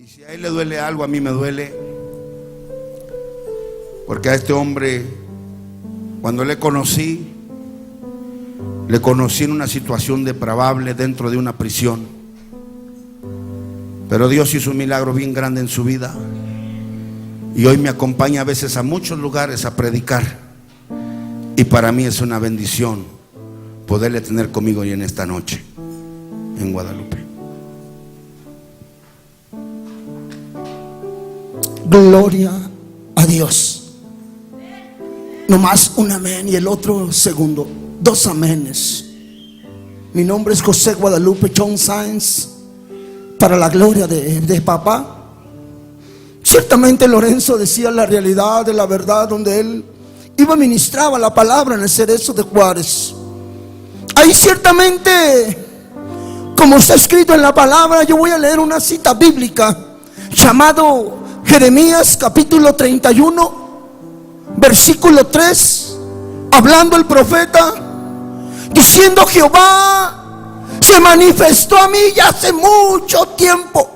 Y si a él le duele algo, a mí me duele. Porque a este hombre, cuando le conocí en una situación depravable dentro de una prisión. Pero Dios hizo un milagro bien grande en su vida. Y hoy me acompaña a veces a muchos lugares a predicar. Y para mí es una bendición poderle tener conmigo hoy en esta noche en Guadalupe. Gloria a Dios. Nomás un amén y el otro segundo. Dos amenes. Mi nombre es José Guadalupe John Sáenz. Para la gloria de papá. Ciertamente Lorenzo decía la realidad de la verdad, donde él iba a ministrar la palabra en el Cerezo de Juárez. Ahí ciertamente, como está escrito en la palabra, yo voy a leer una cita bíblica llamado Jeremías capítulo 31 versículo 3, hablando el profeta, diciendo: Jehová se manifestó a mí ya hace mucho tiempo,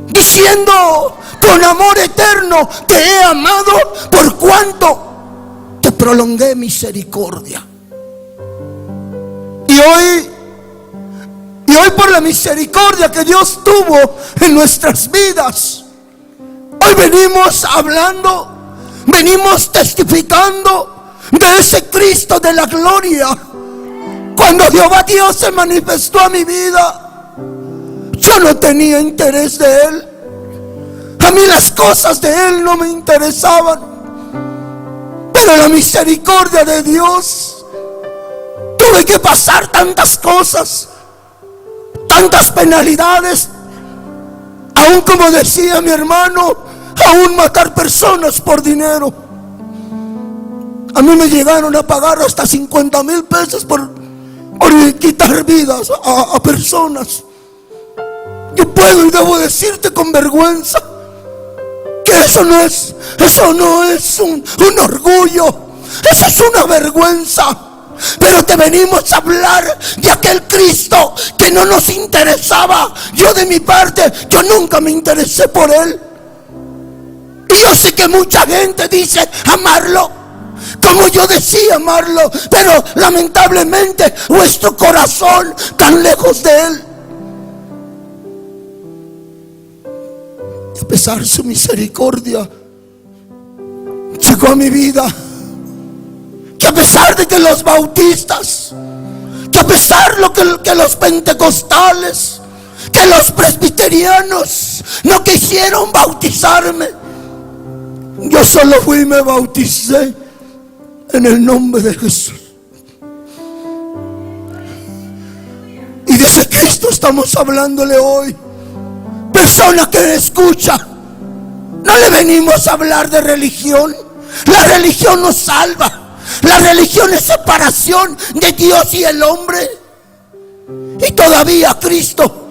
diciendo: con amor eterno te he amado, por cuanto te prolongué misericordia. Y hoy por la misericordia que Dios tuvo en nuestras vidas, hoy venimos hablando, venimos testificando de ese Cristo de la gloria. Cuando Jehová Dios se manifestó a mi vida, yo no tenía interés de Él. A mí las cosas de Él no me interesaban. Pero la misericordia de Dios, tuve que pasar tantas cosas, tantas penalidades, aún como decía mi hermano, aún matar personas por dinero. A mí me llegaron a pagar hasta 50,000 pesos por quitar vidas a personas. Yo puedo y debo decirte con vergüenza que eso no es un orgullo, eso es una vergüenza. Pero te venimos a hablar de aquel Cristo que no nos interesaba. Yo de mi parte, yo nunca me interesé por Él. Y yo sé que mucha gente dice amarlo, como yo decía amarlo, pero lamentablemente nuestro corazón tan lejos de Él. Y a pesar de su misericordia, llegó a mi vida. Que a pesar de que los bautistas, que a pesar de que los pentecostales, que los presbiterianos no quisieron bautizarme, yo solo fui y me bauticé en el nombre de Jesús. Y de ese Cristo estamos hablándole hoy. Persona que escucha, no le venimos a hablar de religión. La religión nos salva. La religión es separación de Dios y el hombre. Y todavía Cristo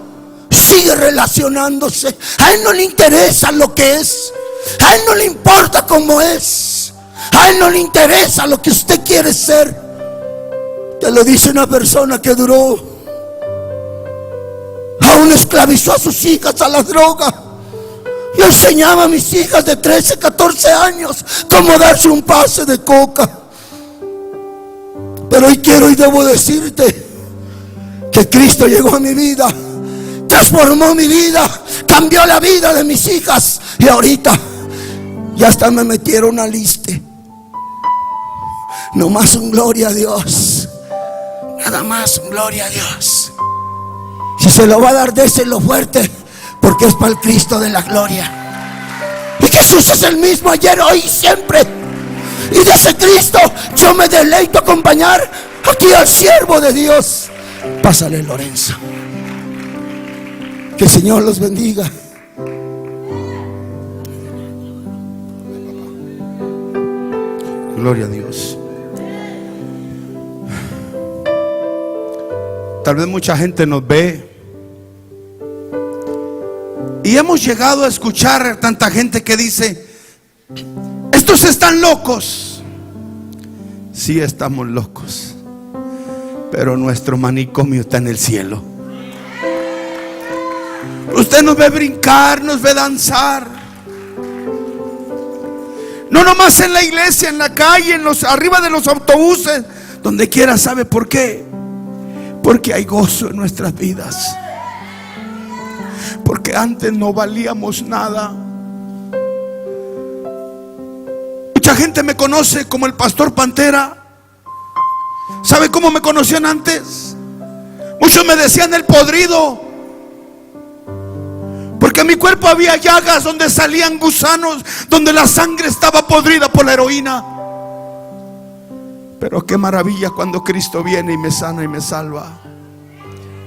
sigue relacionándose. A Él no le interesa lo que es. A Él no le importa cómo es. A Él no le interesa lo que usted quiere ser. Te lo dice una persona que duró, aún esclavizó a sus hijas a la droga. Yo enseñaba a mis hijas de 13, 14 años cómo darse un pase de coca. Pero hoy quiero y debo decirte que Cristo llegó a mi vida, transformó mi vida, cambió la vida de mis hijas. Y ahorita ya hasta me metieron al liste. No más un gloria a Dios. Nada más un gloria a Dios. Si se lo va a dar, déselo fuerte, porque es para el Cristo de la gloria. Y Jesús es el mismo ayer, hoy y siempre. Y de ese Cristo yo me deleito acompañar aquí al siervo de Dios. Pásale, Lorenzo. Que el Señor los bendiga. Gloria a Dios. Tal vez mucha gente nos ve y hemos llegado a escuchar tanta gente que dice: estos están locos. Sí, estamos locos, pero nuestro manicomio está en el cielo. Usted nos ve brincar, nos ve danzar. No nomás en la iglesia, en la calle, arriba de los autobuses, donde quiera. ¿Sabe por qué? Porque hay gozo en nuestras vidas. Porque antes no valíamos nada. Mucha gente me conoce como el pastor Pantera. ¿Sabe cómo me conocían antes? Muchos me decían el podrido, porque en mi cuerpo había llagas donde salían gusanos, donde la sangre estaba podrida por la heroína. Pero qué maravilla cuando Cristo viene y me sana y me salva.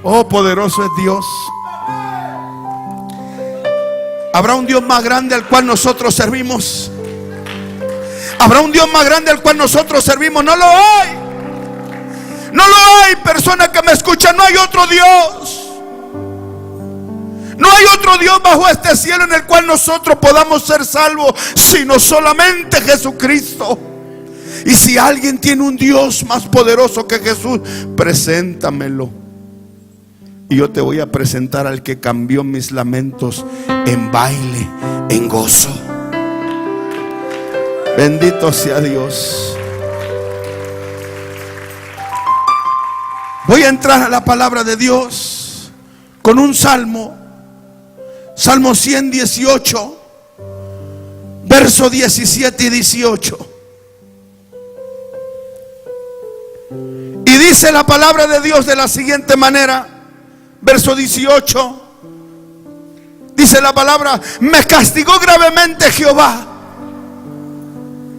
Oh, poderoso es Dios. ¿Habrá un Dios más grande al cual nosotros servimos? ¿Habrá un Dios más grande al cual nosotros servimos? No lo hay. No lo hay, persona que me escucha. No hay otro Dios. No hay otro Dios bajo este cielo en el cual nosotros podamos ser salvos, sino solamente Jesucristo. Y si alguien tiene un Dios más poderoso que Jesús, preséntamelo. Y yo te voy a presentar al que cambió mis lamentos en baile, en gozo. Bendito sea Dios. Voy a entrar a la palabra de Dios con un salmo. Salmo 118, verso 17 y 18. Y dice la palabra de Dios de la siguiente manera. Verso 18. Dice la palabra: me castigó gravemente Jehová.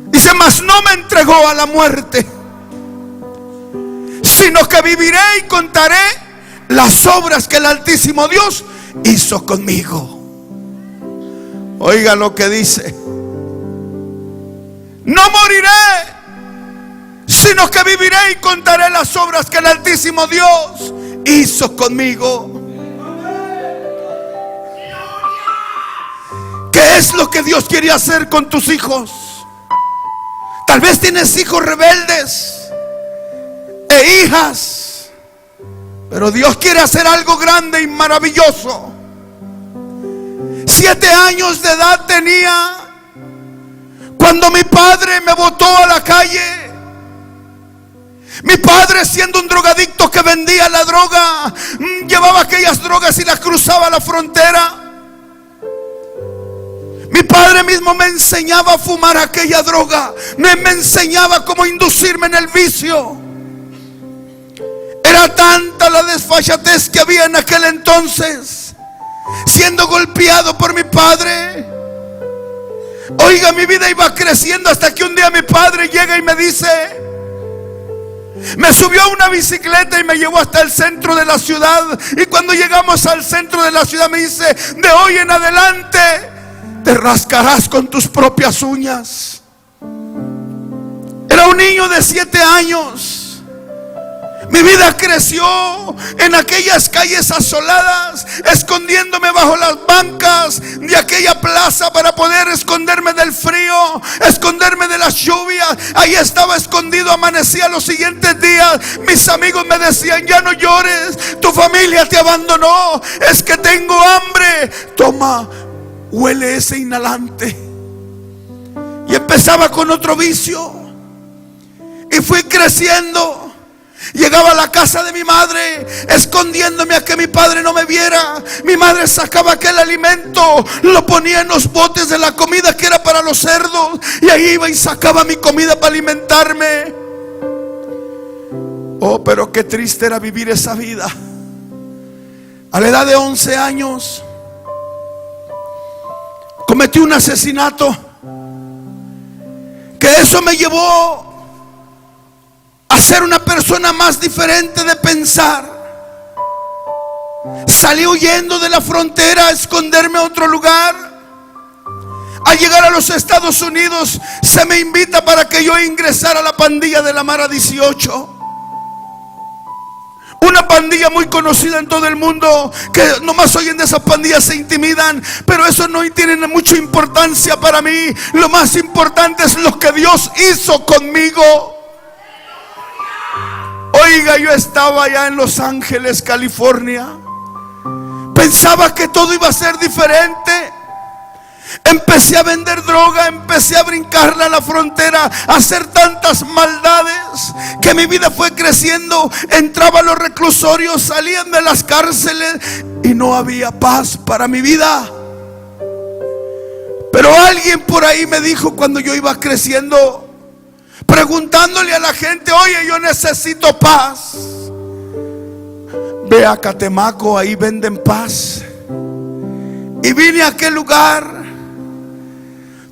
Dice: mas no me entregó a la muerte, sino que viviré y contaré las obras que el Altísimo Dios hizo conmigo. Oiga lo que dice: no moriré, sino que viviré y contaré las obras que el Altísimo Dios hizo conmigo. ¿Qué es lo que Dios quiere hacer con tus hijos? Tal vez tienes hijos rebeldes e hijas, pero Dios quiere hacer algo grande y maravilloso. 7 años de edad tenía cuando mi padre me botó a la calle. Mi padre, siendo un drogadicto que vendía la droga, llevaba aquellas drogas y las cruzaba a la frontera. Mi padre mismo me enseñaba a fumar aquella droga. Me enseñaba cómo inducirme en el vicio. Era tanta la desfachatez que había en aquel entonces, siendo golpeado por mi padre. Oiga, mi vida iba creciendo hasta que un día mi padre llega y me dice, me subió a una bicicleta y me llevó hasta el centro de la ciudad. Y cuando llegamos al centro de la ciudad me dice: de hoy en adelante te rascarás con tus propias uñas. Era un niño de 7 años. Mi vida creció en aquellas calles asoladas, escondiéndome bajo las bancas de aquella plaza para poder esconderme del frío, esconderme de las lluvias. Ahí estaba escondido, amanecía los siguientes días. Mis amigos me decían: ya no llores, tu familia te abandonó, es que tengo hambre. Toma, huele ese inhalante. Y empezaba con otro vicio y fui creciendo. Llegaba a la casa de mi madre escondiéndome a que mi padre no me viera. Mi madre sacaba aquel alimento, lo ponía en los botes de la comida que era para los cerdos, y ahí iba y sacaba mi comida para alimentarme. Oh, pero qué triste era vivir esa vida. A la edad de 11 años cometí un asesinato, que eso me llevó a ser una persona más diferente de pensar. Salí huyendo de la frontera a esconderme a otro lugar. Al llegar a los Estados Unidos se me invita para que yo ingresara a la pandilla de la Mara 18. Una pandilla muy conocida en todo el mundo, que nomás oyen de esas pandillas se intimidan, pero eso no tiene mucha importancia para mí. Lo más importante es lo que Dios hizo conmigo. Oiga, yo estaba allá en Los Ángeles, California, Pensaba que todo iba a ser diferente. Empecé a vender droga, empecé a brincarla a la frontera, a hacer tantas maldades que mi vida fue creciendo. Entraba a los reclusorios, salían de las cárceles y no había paz para mi vida. Pero alguien por ahí me dijo cuando yo iba creciendo, preguntándole a la gente: oye, yo necesito paz. Ve a Catemaco, ahí venden paz. Y vine a aquel lugar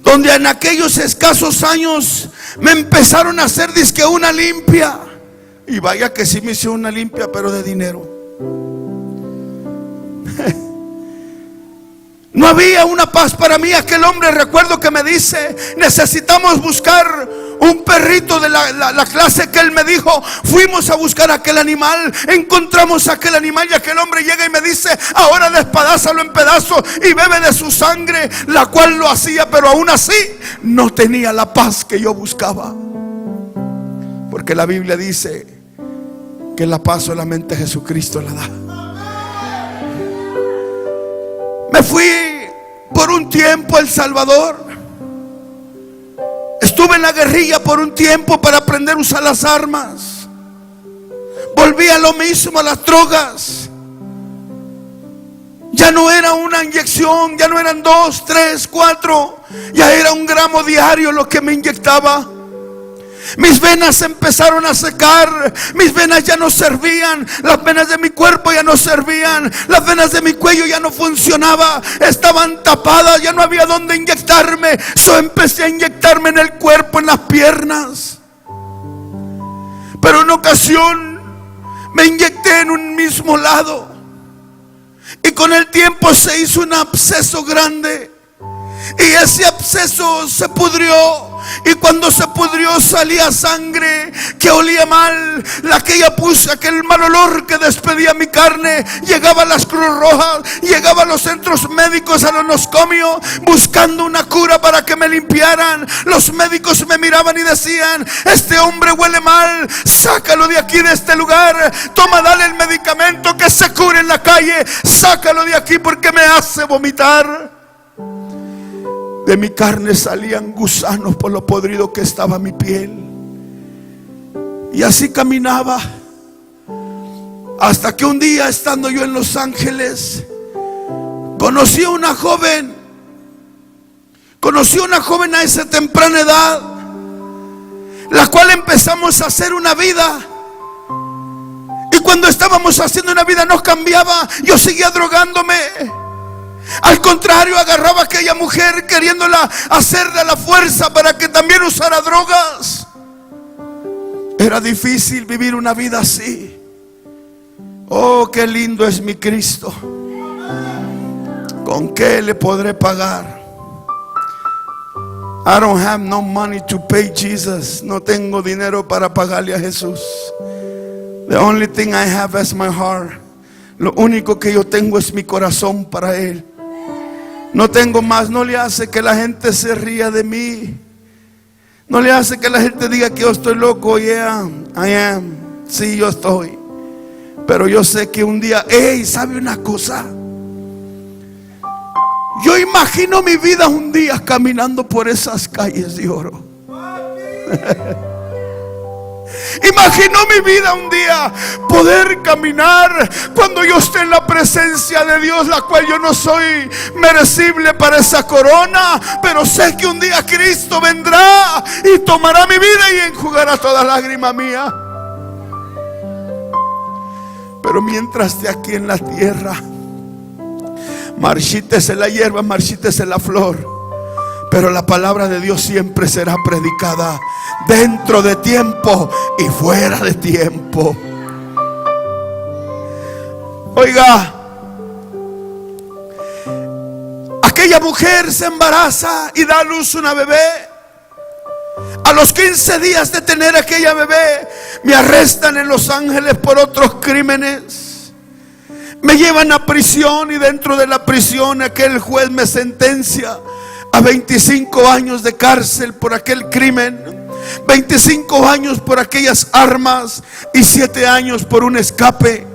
donde en aquellos escasos años me empezaron a hacer dizque una limpia. Y vaya que sí me hice una limpia, pero de dinero. No había una paz para mí. Aquel hombre, recuerdo que me dice: necesitamos buscar un perrito de la clase que él me dijo. Fuimos a buscar aquel animal, encontramos aquel animal y aquel hombre llega y me dice: ahora despedázalo en pedazos y bebe de su sangre, la cual lo hacía, pero aún así no tenía la paz que yo buscaba. Porque la Biblia dice que la paz solamente Jesucristo la da. Me fui por un tiempo a El Salvador. Estuve en la guerrilla por un tiempo para aprender a usar las armas. Volví a lo mismo, a las drogas. Ya no era una inyección, ya no eran 2, 3, 4. Ya era 1 gramo diario lo que me inyectaba. Mis venas empezaron a secar. Mis venas ya no servían. Las venas de mi cuerpo ya no servían. Las venas de mi cuello ya no funcionaban. Estaban tapadas, ya no había dónde inyectarme. So empecé a inyectarme en el cuerpo, en las piernas. Pero en ocasión me inyecté en un mismo lado. Y con el tiempo se hizo un absceso grande. Y ese absceso se pudrió. Y cuando se pudrió salía sangre que olía mal. Aquella pus, aquel mal olor que despedía mi carne. Llegaba a las Cruz Rojas, llegaba a los centros médicos, a los nosocomios, buscando una cura para que me limpiaran. Los médicos me miraban y decían: este hombre huele mal, sácalo de aquí, de este lugar. Toma, dale el medicamento, que se cure en la calle. Sácalo de aquí porque me hace vomitar. De mi carne salían gusanos por lo podrido que estaba mi piel. Y así caminaba. Hasta que un día, estando yo en Los Ángeles, conocí a una joven. Conocí a una joven a esa temprana edad, la cual empezamos a hacer una vida. Y cuando estábamos haciendo una vida no cambiaba. Yo seguía drogándome. Al contrario, agarraba a aquella mujer queriéndola hacer de la fuerza para que también usara drogas. Era difícil vivir una vida así. Oh, qué lindo es mi Cristo. ¿Con qué le podré pagar? I don't have no money to pay Jesus. No tengo dinero para pagarle a Jesús. The only thing I have is my heart. Lo único que yo tengo es mi corazón para Él. No tengo más. No le hace que la gente se ría de mí. No le hace que la gente diga que yo estoy loco. Yeah, I am. Sí, yo estoy. Pero yo sé que un día, ¿sabe una cosa? Yo imagino mi vida un día caminando por esas calles de oro. Imagino mi vida un día poder caminar cuando yo esté en la presencia de Dios, la cual yo no soy merecible para esa corona, pero sé que un día Cristo vendrá y tomará mi vida y enjugará toda lágrima mía. Pero mientras esté aquí en la tierra, marchítese la hierba, marchítese la flor, pero la palabra de Dios siempre será predicada dentro de tiempo y fuera de tiempo. Oiga, aquella mujer se embaraza y da a luz una bebé. A los 15 días de tener aquella bebé, me arrestan en Los Ángeles por otros crímenes. Me llevan a prisión y dentro de la prisión aquel juez me sentencia a 25 años de cárcel por aquel crimen, 25 años por aquellas armas y 7 años por un escape.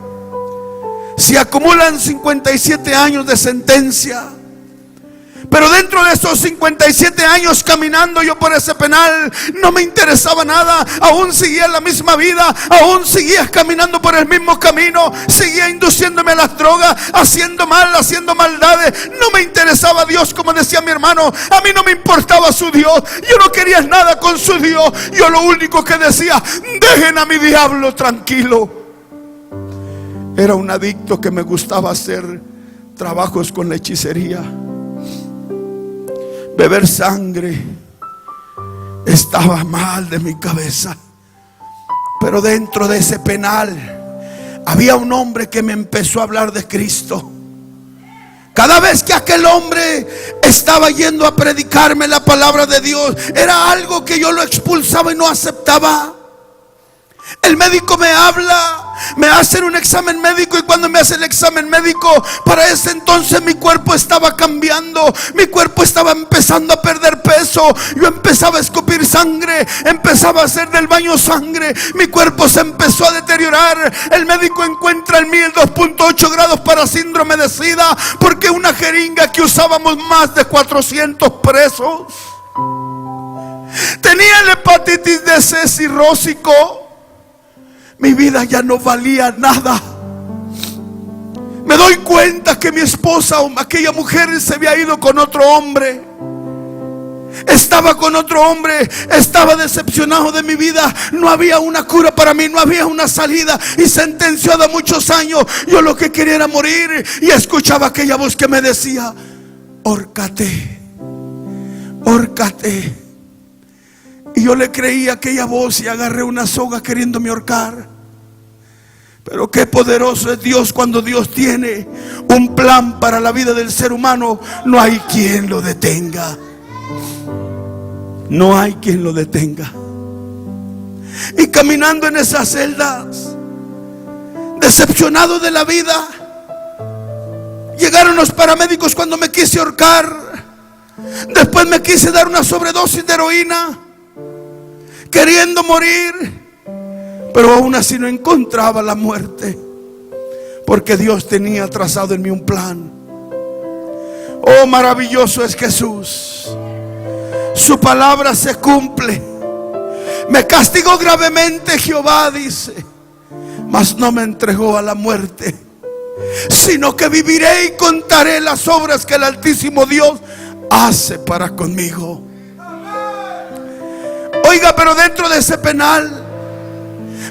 Se acumulan 57 años de sentencia. Pero dentro de esos 57 años caminando yo por ese penal, no me interesaba nada. Aún seguía la misma vida, aún seguía caminando por el mismo camino, seguía induciéndome a las drogas, haciendo mal, haciendo maldades. No me interesaba Dios, como decía mi hermano. A mí no me importaba su Dios. Yo no quería nada con su Dios. Yo lo único que decía: dejen a mi diablo tranquilo. Era un adicto que me gustaba hacer trabajos con la hechicería, beber sangre. Estaba mal de mi cabeza. Pero dentro de ese penal había un hombre que me empezó a hablar de Cristo. Cada vez que aquel hombre estaba yendo a predicarme la palabra de Dios, era algo que yo lo expulsaba y no aceptaba. El médico me habla, me hacen un examen médico, y cuando me hace el examen médico, para ese entonces mi cuerpo estaba cambiando, mi cuerpo estaba empezando a perder peso. Yo empezaba a escupir sangre, empezaba a hacer del baño sangre, mi cuerpo se empezó a deteriorar. El médico encuentra en mí el 2.8 grados para síndrome de SIDA, porque una jeringa que usábamos más de 400 presos. Tenía la hepatitis de C cirrósico. Mi vida ya no valía nada. Me doy cuenta que mi esposa, o aquella mujer, se había ido con otro hombre. Estaba con otro hombre. Estaba decepcionado de mi vida. No había una cura para mí, no había una salida. Y sentenciado a muchos años. Yo lo que quería era morir. Y escuchaba aquella voz que me decía: hórcate, hórcate. Y yo le creí a aquella voz y agarré una soga queriéndome ahorcar. Pero qué poderoso es Dios cuando Dios tiene un plan para la vida del ser humano. No hay quien lo detenga. No hay quien lo detenga. Y caminando en esas celdas, decepcionado de la vida, llegaron los paramédicos cuando me quise ahorcar. Después me quise dar una sobredosis de heroína, queriendo morir. Pero aún así no encontraba la muerte, porque Dios tenía trazado en mí un plan. Oh, maravilloso es Jesús. Su palabra se cumple. Me castigó gravemente Jehová, dice, mas no me entregó a la muerte, sino que viviré y contaré las obras que el Altísimo Dios hace para conmigo. Oiga, pero dentro de ese penal,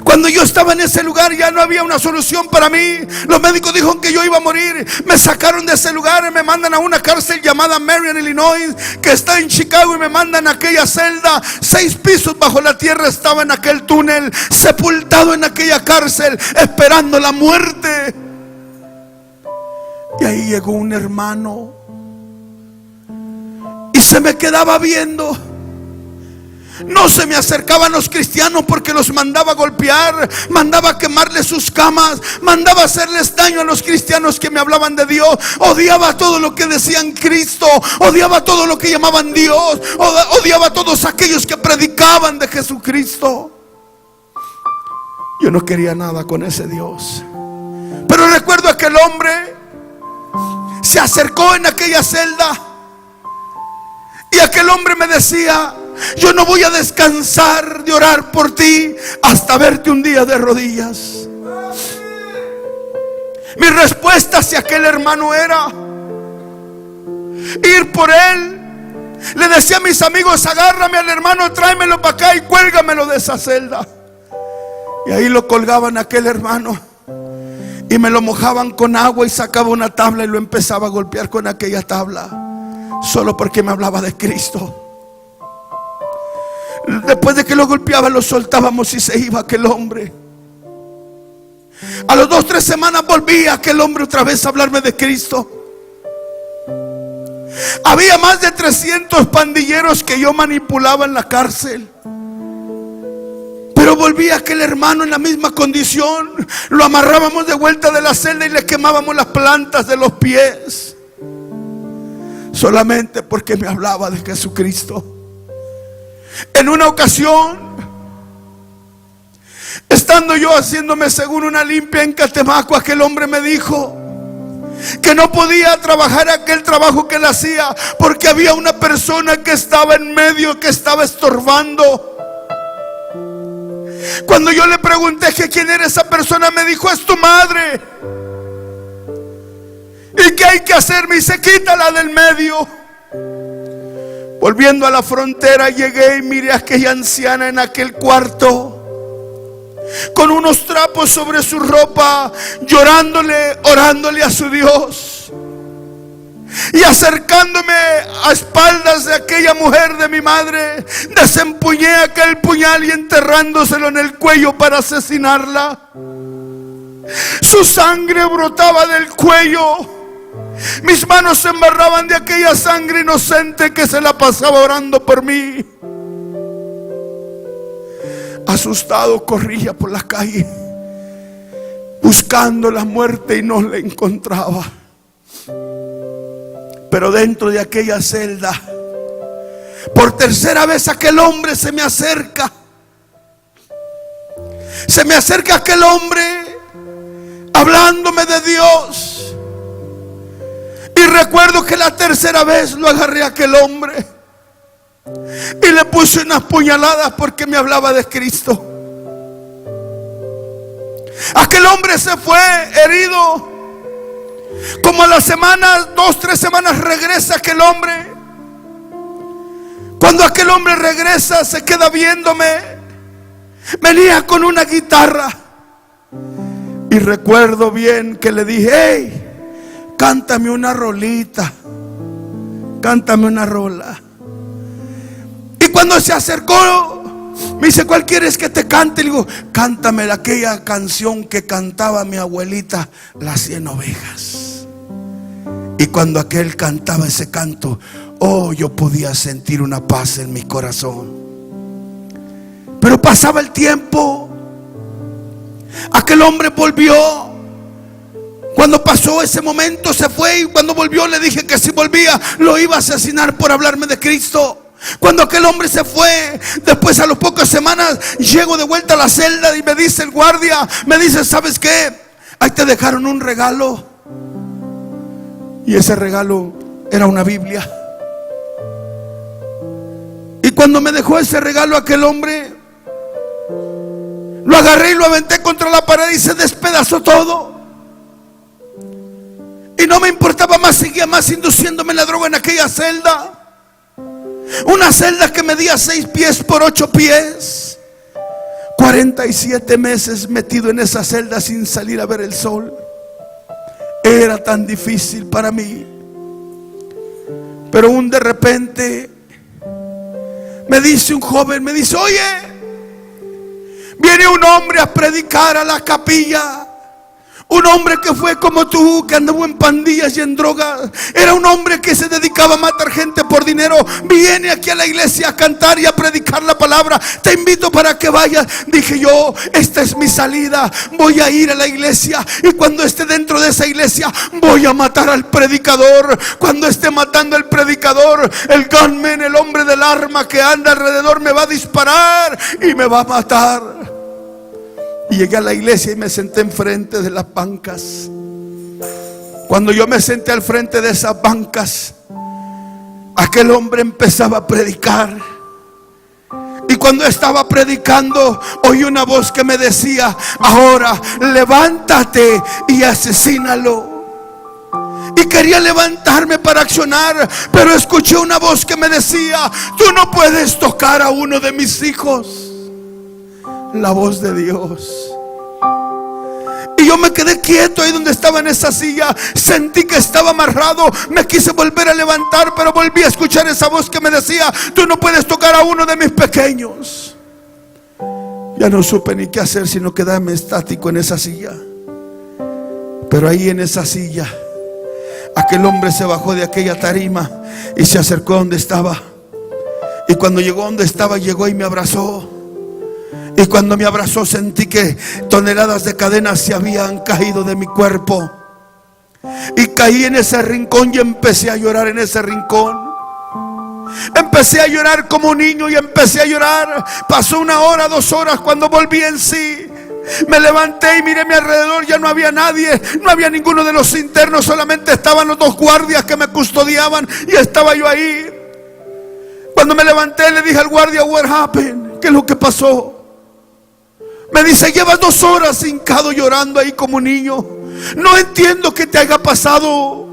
cuando yo estaba en ese lugar, ya no había una solución para mí. Los médicos dijeron que yo iba a morir. Me sacaron de ese lugar y me mandan a una cárcel llamada Marion, Illinois, que está en Chicago, y me mandan a aquella celda. 6 pisos bajo la tierra estaba en aquel túnel, sepultado en aquella cárcel, esperando la muerte. Y ahí llegó un hermano y se me quedaba viendo. No se me acercaban los cristianos porque los mandaba a golpear, mandaba a quemarles sus camas, mandaba a hacerles daño a los cristianos que me hablaban de Dios. Odiaba todo lo que decían Cristo, odiaba todo lo que llamaban Dios, odiaba a todos aquellos que predicaban de Jesucristo. Yo no quería nada con ese Dios. Pero recuerdo a aquel hombre se acercó en aquella celda, y aquel hombre me decía: yo no voy a descansar de orar por ti hasta verte un día de rodillas. Mi respuesta hacia aquel hermano era ir por él. Le decía a mis amigos: agárrame al hermano, tráemelo para acá y cuélgamelo de esa celda. Y ahí lo colgaban a aquel hermano y me lo mojaban con agua, y sacaba una tabla y lo empezaba a golpear con aquella tabla, solo porque me hablaba de Cristo. Después de que lo golpeaba, lo soltábamos y se iba aquel hombre. A las 2-3 semanas volvía aquel hombre otra vez a hablarme de Cristo. Había más de 300 pandilleros que yo manipulaba en la cárcel. Pero volvía aquel hermano en la misma condición. Lo amarrábamos de vuelta de la celda y le quemábamos las plantas de los pies, solamente porque me hablaba de Jesucristo. En una ocasión Estando yo haciéndome según una limpia en Catemaco, aquel hombre me dijo que no podía trabajar aquel trabajo que él hacía porque había una persona que estaba en medio, que estaba estorbando. Cuando yo le pregunté que quién era esa persona, me dijo: es tu madre. ¿Y qué hay que hacer? Me dice: quítala del medio. Volviendo a la frontera, llegué y miré a aquella anciana en aquel cuarto, con unos trapos sobre su ropa, llorándole, orándole a su Dios. Y acercándome a espaldas de aquella mujer, de mi madre, desempuñé aquel puñal y enterrándoselo en el cuello para asesinarla. Su sangre brotaba del cuello. Mis manos se embarraban de aquella sangre inocente que se la pasaba orando por mí. Asustado corría por la calle buscando la muerte y no la encontraba. Pero dentro de aquella celda, por tercera vez aquel hombre se me acerca. Se me acerca aquel hombre hablándome de Dios. Y recuerdo que la tercera vez lo agarré a aquel hombre y le puse unas puñaladas porque me hablaba de Cristo. Aquel hombre se fue herido. Como a las semanas, 2-3 semanas, regresa aquel hombre. Cuando aquel hombre regresa, se queda viéndome. Venía con una guitarra. Y recuerdo bien que le dije: hey, cántame una rolita, cántame una rola. Y cuando se acercó, me dice: ¿cuál quieres que te cante? Le digo: cántame aquella canción que cantaba mi abuelita, Las 100 ovejas. Y cuando aquel cantaba ese canto, oh, yo podía sentir una paz en mi corazón. Pero pasaba el tiempo. Aquel hombre volvió. Cuando pasó ese momento se fue, y cuando volvió le dije que si volvía lo iba a asesinar por hablarme de Cristo. Cuando aquel hombre se fue, después a las pocas semanas llego de vuelta a la celda y me dice el guardia, me dice: ¿sabes qué? Ahí te dejaron un regalo. Y ese regalo era una Biblia. Y cuando me dejó ese regalo aquel hombre, lo agarré y lo aventé contra la pared y se despedazó todo. Y no me importaba más, seguía más induciéndome la droga en aquella celda. Una celda que medía 6 pies por 8 pies. 47 meses metido en esa celda sin salir a ver el sol. Era tan difícil para mí. Pero de repente me dice un joven, me dice: oye, viene un hombre a predicar a la capilla. Un hombre que fue como tú, que andaba en pandillas y en drogas. Era un hombre que se dedicaba a matar gente por dinero. Viene aquí a la iglesia a cantar y a predicar la palabra. Te invito para que vayas. Dije yo: esta es mi salida. Voy a ir a la iglesia. Y cuando esté dentro de esa iglesia, voy a matar al predicador. Cuando esté matando al predicador, el gunman, el hombre del arma que anda alrededor, me va a disparar y me va a matar. Y llegué a la iglesia y me senté enfrente de las bancas. Cuando yo me senté al frente de esas bancas, aquel hombre empezaba a predicar. Y cuando estaba predicando, oí una voz que me decía: ahora levántate y asesínalo. Y quería levantarme para accionar, pero escuché una voz que me decía: tú no puedes tocar a uno de mis hijos. La voz de Dios. Y yo me quedé quieto ahí donde estaba en esa silla. Sentí que estaba amarrado. Me quise volver a levantar, pero volví a escuchar esa voz que me decía: tú no puedes tocar a uno de mis pequeños. Ya no supe ni qué hacer, sino quedarme estático en esa silla. Pero ahí en esa silla, aquel hombre se bajó de aquella tarima y se acercó donde estaba. Y cuando llegó donde estaba, llegó y me abrazó. Y cuando me abrazó, sentí que toneladas de cadenas se habían caído de mi cuerpo. Y caí en ese rincón y empecé a llorar en ese rincón. Empecé a llorar como un niño y empecé a llorar. Pasó 1 hora, 2 horas. Cuando volví en sí, me levanté y miré a mi alrededor. Ya no había nadie, no había ninguno de los internos. Solamente estaban los 2 guardias que me custodiaban y estaba yo ahí. Cuando me levanté le dije al guardia: "What happened? ¿Qué es lo que pasó?" Me dice: "Llevas 2 horas hincado llorando ahí como un niño. No entiendo qué te haya pasado."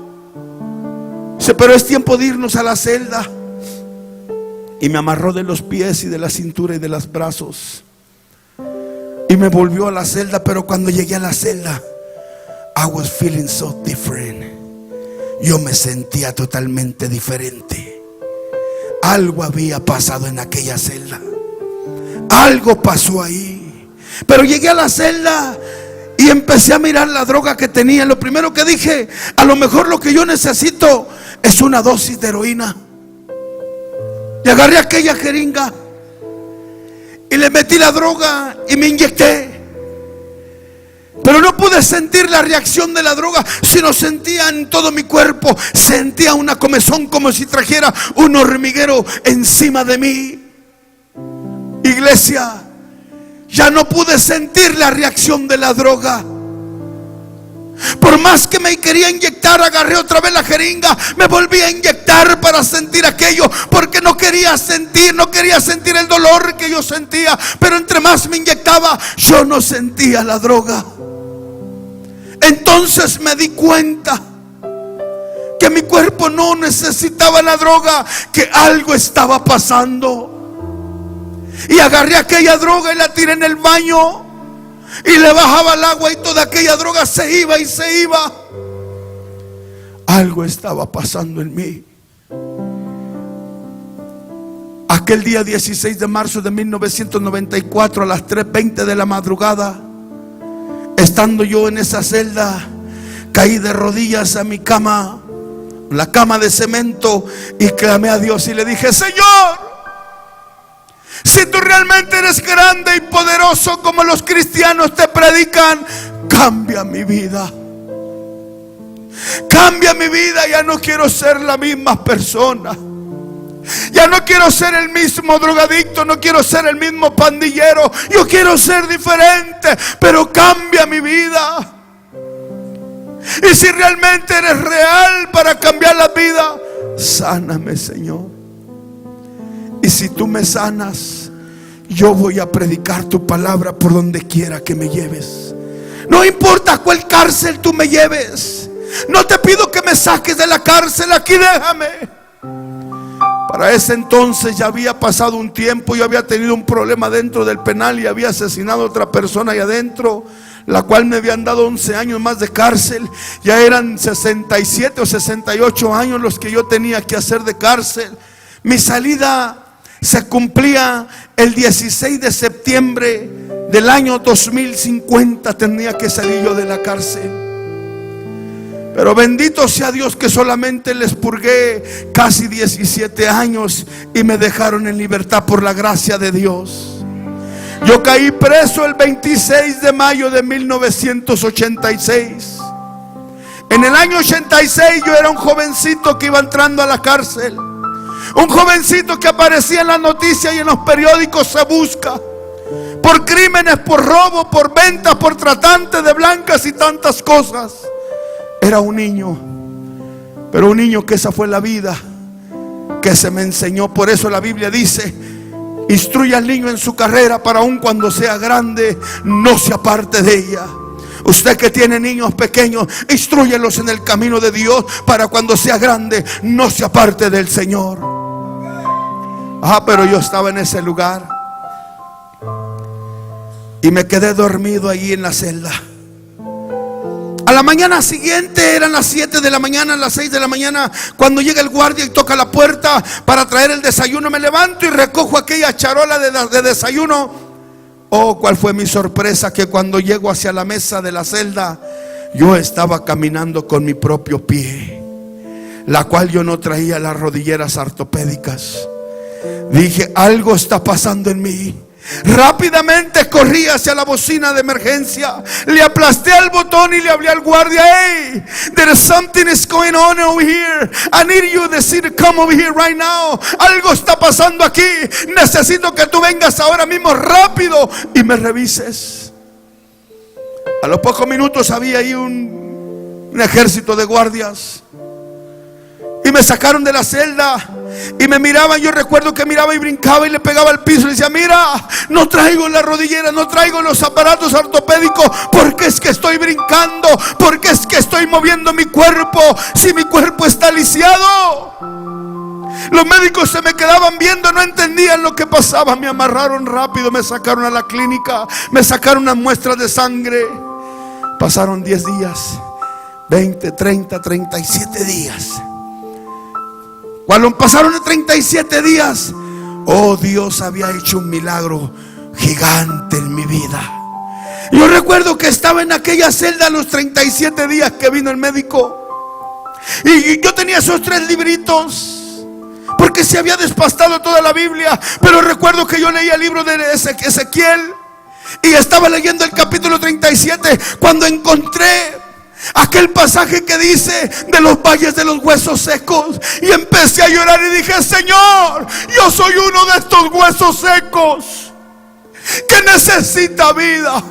Dice: "Pero es tiempo de irnos a la celda." Y me amarró de los pies y de la cintura y de los brazos y me volvió a la celda. Pero cuando llegué a la celda, I was feeling so different. Yo me sentía totalmente diferente. Algo había pasado en aquella celda. Algo pasó ahí. Pero llegué a la celda y empecé a mirar la droga que tenía. Lo primero que dije: a lo mejor lo que yo necesito es una dosis de heroína. Y agarré aquella jeringa y le metí la droga y me inyecté. Pero no pude sentir la reacción de la droga, sino sentía en todo mi cuerpo, sentía una comezón como si trajera un hormiguero encima de mí. Iglesia, ya no pude sentir la reacción de la droga. Por más que me quería inyectar, agarré otra vez la jeringa, me volví a inyectar para sentir aquello, porque no quería sentir el dolor que yo sentía. Pero entre más me inyectaba, yo no sentía la droga. Entonces me di cuenta que mi cuerpo no necesitaba la droga, que algo estaba pasando. Y agarré aquella droga y la tiré en el baño. Y le bajaba el agua y toda aquella droga se iba y se iba. Algo estaba pasando en mí. Aquel día 16 de marzo de 1994 a las 3:20 de la madrugada, estando yo en esa celda, caí de rodillas a mi cama, la cama de cemento, y clamé a Dios y le dije: "Señor, si tú realmente eres grande y poderoso como los cristianos te predican, cambia mi vida. Cambia mi vida. Ya no quiero ser la misma persona. Ya no quiero ser el mismo drogadicto. No quiero ser el mismo pandillero. Yo quiero ser diferente, pero cambia mi vida. Y si realmente eres real para cambiar la vida, sáname, Señor. Y si tú me sanas, yo voy a predicar tu palabra por donde quiera que me lleves. No importa a cuál cárcel tú me lleves. No te pido que me saques de la cárcel, aquí déjame." Para ese entonces ya había pasado un tiempo. Yo había tenido un problema dentro del penal y había asesinado a otra persona ahí adentro, la cual me habían dado 11 años más de cárcel. Ya eran 67 o 68 años los que yo tenía que hacer de cárcel. Mi salida se cumplía el 16 de septiembre del año 2050. Tenía que salir yo de la cárcel. Pero bendito sea Dios que solamente les purgué casi 17 años y me dejaron en libertad por la gracia de Dios. Yo caí preso el 26 de mayo de 1986. En el año 86 yo era un jovencito que iba entrando a la cárcel. Un jovencito que aparecía en las noticias y en los periódicos: se busca por crímenes, por robo, por venta, por tratante de blancas y tantas cosas. Era un niño, pero un niño que esa fue la vida que se me enseñó. Por eso la Biblia dice: instruye al niño en su carrera, para aun cuando sea grande no se aparte de ella. Usted que tiene niños pequeños, instrúyelos en el camino de Dios, para cuando sea grande no se aparte del Señor. Pero yo estaba en ese lugar y me quedé dormido allí en la celda. A la mañana siguiente, eran las 7 de la mañana, las 6 de la mañana, cuando llega el guardia y toca la puerta para traer el desayuno. Me levanto y recojo aquella charola de desayuno. Oh, cuál fue mi sorpresa, que cuando llego hacia la mesa de la celda, yo estaba caminando con mi propio pie, la cual yo no traía las rodilleras ortopédicas. Dije: algo está pasando en mí. Rápidamente corrí hacia la bocina de emergencia, le aplasté el botón y le hablé al guardia: hey, there is something is going on over here. I need you to come over here right now. Algo está pasando aquí. Necesito que tú vengas ahora mismo rápido y me revises. A los pocos minutos había ahí un ejército de guardias y me sacaron de la celda y me miraban. Yo recuerdo que miraba y brincaba y le pegaba al piso y decía: mira, no traigo la rodillera, no traigo los aparatos ortopédicos, porque es que estoy brincando, porque es que estoy moviendo mi cuerpo, si mi cuerpo está lisiado. Los médicos se me quedaban viendo, no entendían lo que pasaba. Me amarraron rápido, me sacaron a la clínica, me sacaron unas muestras de sangre. Pasaron 10 días, 20, 30, 37 días. Cuando pasaron 37 días, oh, Dios había hecho un milagro gigante en mi vida. Yo recuerdo que estaba en aquella celda a los 37 días que vino el médico, y yo tenía esos 3 libritos, porque se había despastado toda la Biblia. Pero recuerdo que yo leía el libro de Ezequiel y estaba leyendo el capítulo 37 cuando encontré aquel pasaje que dice de los valles de los huesos secos, y empecé a llorar y dije: Señor, yo soy uno de estos huesos secos que necesita vida.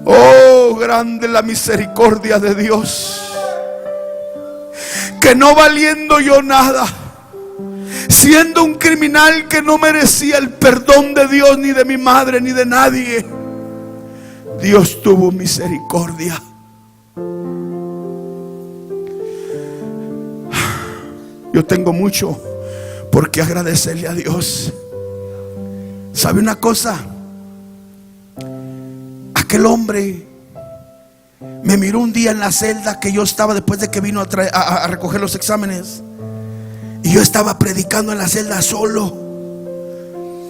Oh, grande la misericordia de Dios, que no valiendo yo nada, siendo un criminal que no merecía el perdón de Dios, ni de mi madre, ni de nadie, Dios tuvo misericordia. Yo tengo mucho por qué agradecerle a Dios. ¿Sabe una cosa? Aquel hombre me miró un día en la celda que yo estaba, después de que vino a recoger los exámenes, y yo estaba predicando en la celda solo.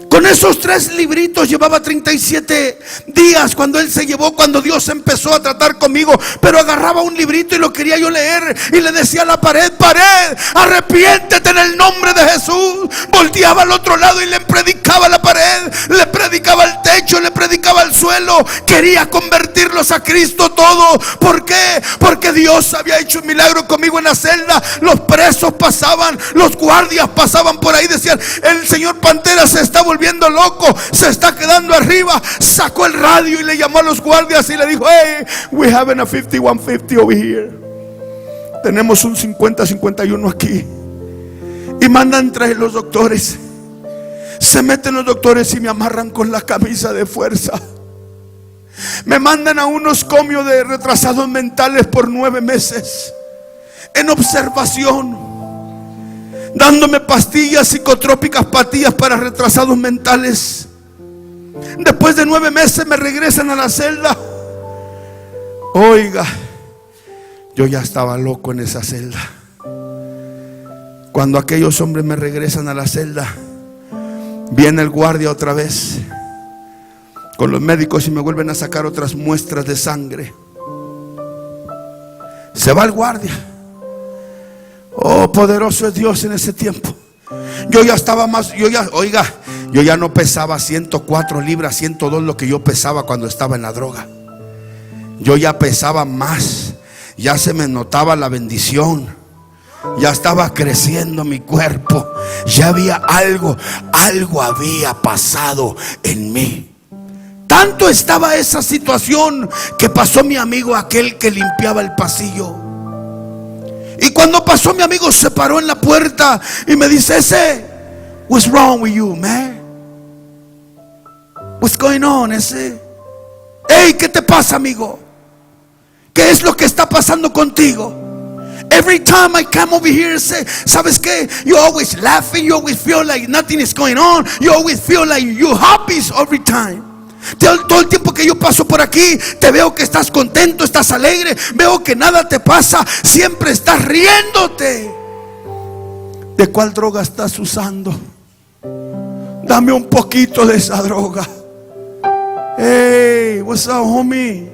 Con esos 3 libritos llevaba 37 días cuando Él se llevó, cuando Dios empezó a tratar conmigo. Pero agarraba un librito y lo quería yo leer, y le decía a la pared: pared, arrepiéntete en el nombre de Jesús. Volteaba al otro lado y le predicaba a la pared, le predicaba al techo, le predicaba al suelo. Quería convertirlos a Cristo todo. ¿Por qué? Porque Dios había hecho un milagro conmigo en la celda. Los presos pasaban, los guardias pasaban por ahí, decían: el señor Pantera se está volviendo loco, se está quedando arriba. Sacó el radio y le llamó a los guardias y le dijo: hey, we have a 5150 over here. Tenemos un 50-51 aquí. Y mandan traer los doctores. Se meten los doctores y me amarran con la camisa de fuerza. Me mandan a unos comios de retrasados mentales por 9 meses en observación, dándome pastillas psicotrópicas, pastillas para retrasados mentales. Después de 9 meses me regresan a la celda. Oiga, yo ya estaba loco en esa celda. Cuando aquellos hombres me regresan a la celda, viene el guardia otra vez con los médicos y me vuelven a sacar otras muestras de sangre. Se va el guardia. Oh, poderoso es Dios en ese tiempo. Yo ya estaba más, yo ya no pesaba 104 libras, 102 lo que yo pesaba cuando estaba en la droga. Yo ya pesaba más. Ya se me notaba la bendición. Ya estaba creciendo mi cuerpo. Ya había algo había pasado en mí. Tanto estaba esa situación que pasó mi amigo, aquel que limpiaba el pasillo. Y cuando pasó, mi amigo se paró en la puerta y me dice: ese, what's wrong with you, man? What's going on, ese? Hey, ¿qué te pasa, amigo? ¿Qué es lo que está pasando contigo? Every time I come over here, say, ¿sabes qué? You always laughing, you always feel like nothing is going on, you always feel like you're happy every time. Todo el tiempo que yo paso por aquí, te veo que estás contento, estás alegre, veo que nada te pasa, siempre estás riéndote. ¿De cuál droga estás usando? Dame un poquito de esa droga. Hey, what's up, homie?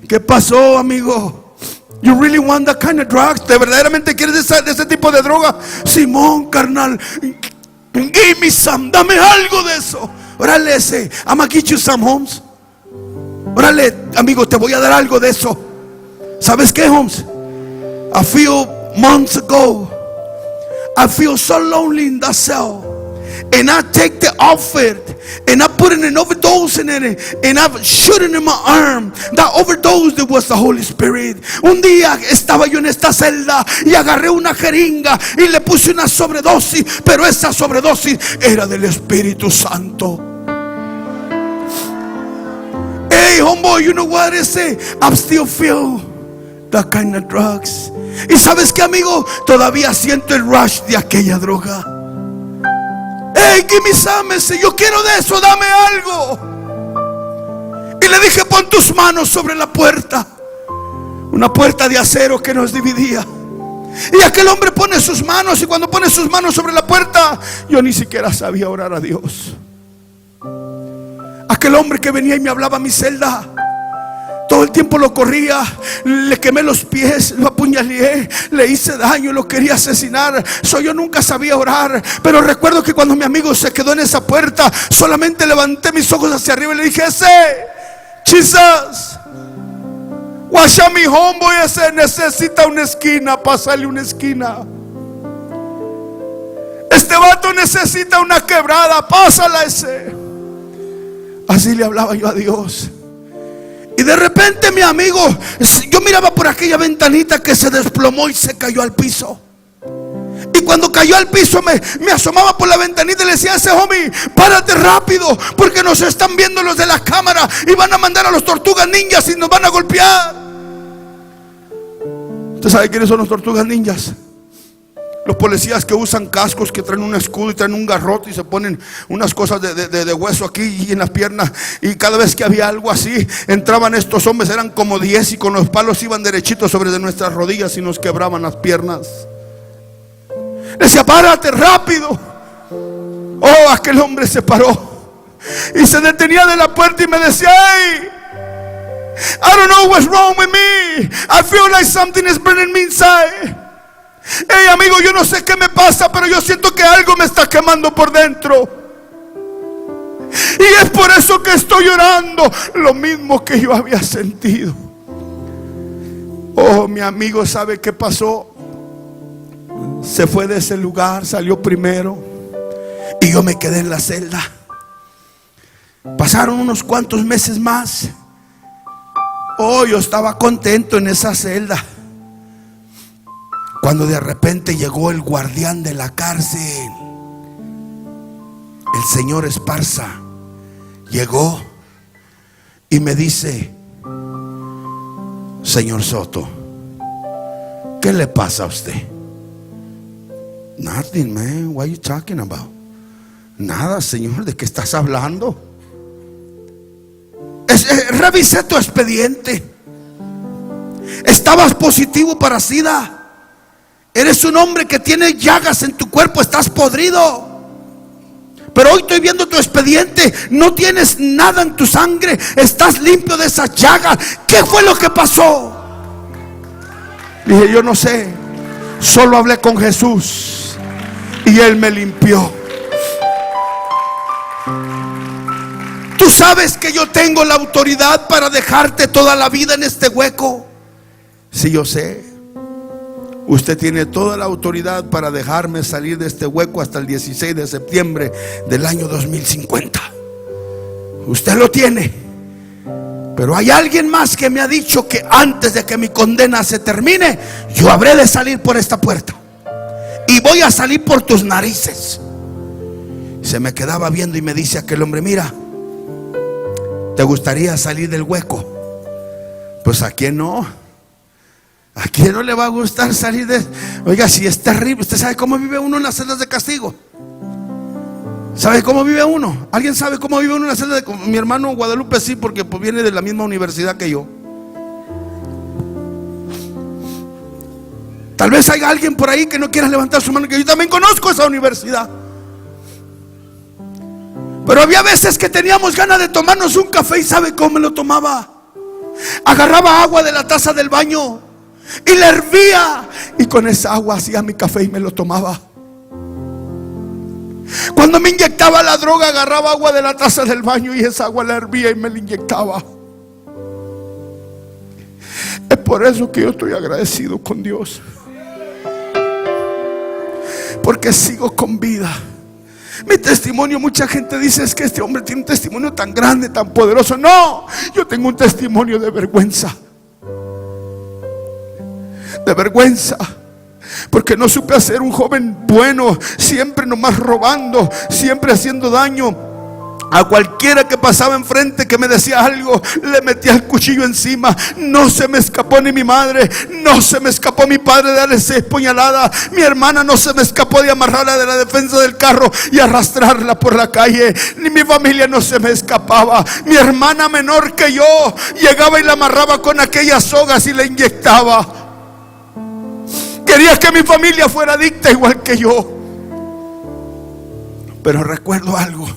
¿Qué pasó, amigo? You really want that kind of drugs? ¿De verdaderamente quieres de ese tipo de droga? Simón, carnal. Give me some, dame algo de eso. Órale, ese, I'm gonna get you some, Holmes. Órale, amigo, te voy a dar algo de eso. ¿Sabes qué, Holmes? A few months ago, I feel so lonely in that cell, and I take the outfit and I put an overdose in it, and I shoot it in my arm. That overdose, that was the Holy Spirit. Un día estaba yo en esta celda y agarré una jeringa y le puse una sobredosis, pero esa sobredosis era del Espíritu Santo. Hey, homeboy, you know what I say? I'm still feel that kind of drugs. Y sabes qué, amigo, todavía siento el rush de aquella droga. Hey, give me some. Yo quiero de eso, dame algo. Y le dije, pon tus manos sobre la puerta. Una puerta de acero que nos dividía. Y aquel hombre pone sus manos, y cuando pone sus manos sobre la puerta, yo ni siquiera sabía orar a Dios. Aquel hombre que venía y me hablaba a mi celda, todo el tiempo lo corría, le quemé los pies, lo apuñalé, le hice daño, lo quería asesinar. Yo nunca sabía orar, pero recuerdo que cuando mi amigo se quedó en esa puerta, solamente levanté mis ojos hacia arriba y le dije, Jesus, watch out, mi homeboy, ese necesita una esquina, pásale una esquina. Este vato necesita una quebrada, pásala ese. Así le hablaba yo a Dios. Y de repente mi amigo, yo miraba por aquella ventanita que se desplomó y se cayó al piso. Y cuando cayó al piso me asomaba por la ventanita y le decía a ese homie, párate rápido, porque nos están viendo los de la cámara y van a mandar a los tortugas ninjas y nos van a golpear. ¿Usted sabe quiénes son los tortugas ninjas? Los policías que usan cascos, que traen un escudo y traen un garrote y se ponen unas cosas de hueso aquí y en las piernas. Y cada vez que había algo así, entraban estos hombres, eran como 10, y con los palos iban derechitos sobre de nuestras rodillas y nos quebraban las piernas. Decía, párate rápido. Oh, aquel hombre se paró y se detenía de la puerta y me decía, hey, I don't know what's wrong with me. I feel like something is burning me inside. Hey, amigo, yo no sé qué me pasa, pero yo siento que algo me está quemando por dentro. Y es por eso que estoy llorando, lo mismo que yo había sentido. Oh, mi amigo, ¿sabe qué pasó? Se fue de ese lugar, salió primero, y yo me quedé en la celda. Pasaron unos cuantos meses más. Oh, yo estaba contento en esa celda, cuando de repente llegó el guardián de la cárcel, el señor Esparza. Llegó y me dice, señor Soto, ¿qué le pasa a usted? Nothing, man, what are you talking about? Nada, señor, ¿de qué estás hablando? Revisé tu expediente. Estabas positivo para SIDA. Eres un hombre que tiene llagas en tu cuerpo, estás podrido. Pero hoy estoy viendo tu expediente, no tienes nada en tu sangre, estás limpio de esas llagas. ¿Qué fue lo que pasó? Dije, yo no sé, solo hablé con Jesús y Él me limpió. Tú sabes que yo tengo la autoridad para dejarte toda la vida en este hueco. Sí, yo sé. Usted tiene toda la autoridad para dejarme salir de este hueco hasta el 16 de septiembre del año 2050. Usted lo tiene. Pero hay alguien más que me ha dicho que antes de que mi condena se termine, yo habré de salir por esta puerta. Y voy a salir por tus narices. Se me quedaba viendo y me dice aquel hombre, mira, ¿te gustaría salir del hueco? Pues ¿a quién no? ¿A quién no le va a gustar salir de? Oiga, si es terrible. ¿Usted sabe cómo vive uno en las celdas de castigo? ¿Sabe cómo vive uno? ¿Alguien sabe cómo vive uno en la celda de? Mi hermano Guadalupe sí, porque pues viene de la misma universidad que yo. Tal vez haya alguien por ahí que no quiera levantar su mano, que yo también conozco esa universidad. Pero había veces que teníamos ganas de tomarnos un café. ¿Y sabe cómo me lo tomaba? Agarraba agua de la taza del baño y la hervía, y con esa agua hacía mi café y me lo tomaba. Cuando me inyectaba la droga, agarraba agua de la taza del baño y esa agua la hervía y me la inyectaba. Es por eso que yo estoy agradecido con Dios, porque sigo con vida. Mi testimonio, mucha gente dice, es que este hombre tiene un testimonio tan grande, tan poderoso. No, yo tengo un testimonio de vergüenza. De vergüenza, porque no supe ser un joven bueno, siempre nomás robando, siempre haciendo daño. A cualquiera que pasaba enfrente que me decía algo, le metía el cuchillo encima. No se me escapó ni mi madre, no se me escapó mi padre de darle 6 puñaladas. Mi hermana no se me escapó de amarrarla de la defensa del carro y arrastrarla por la calle. Ni mi familia no se me escapaba. Mi hermana menor que yo llegaba y la amarraba con aquellas sogas y la inyectaba. Quería que mi familia fuera adicta igual que yo. Pero recuerdo algo.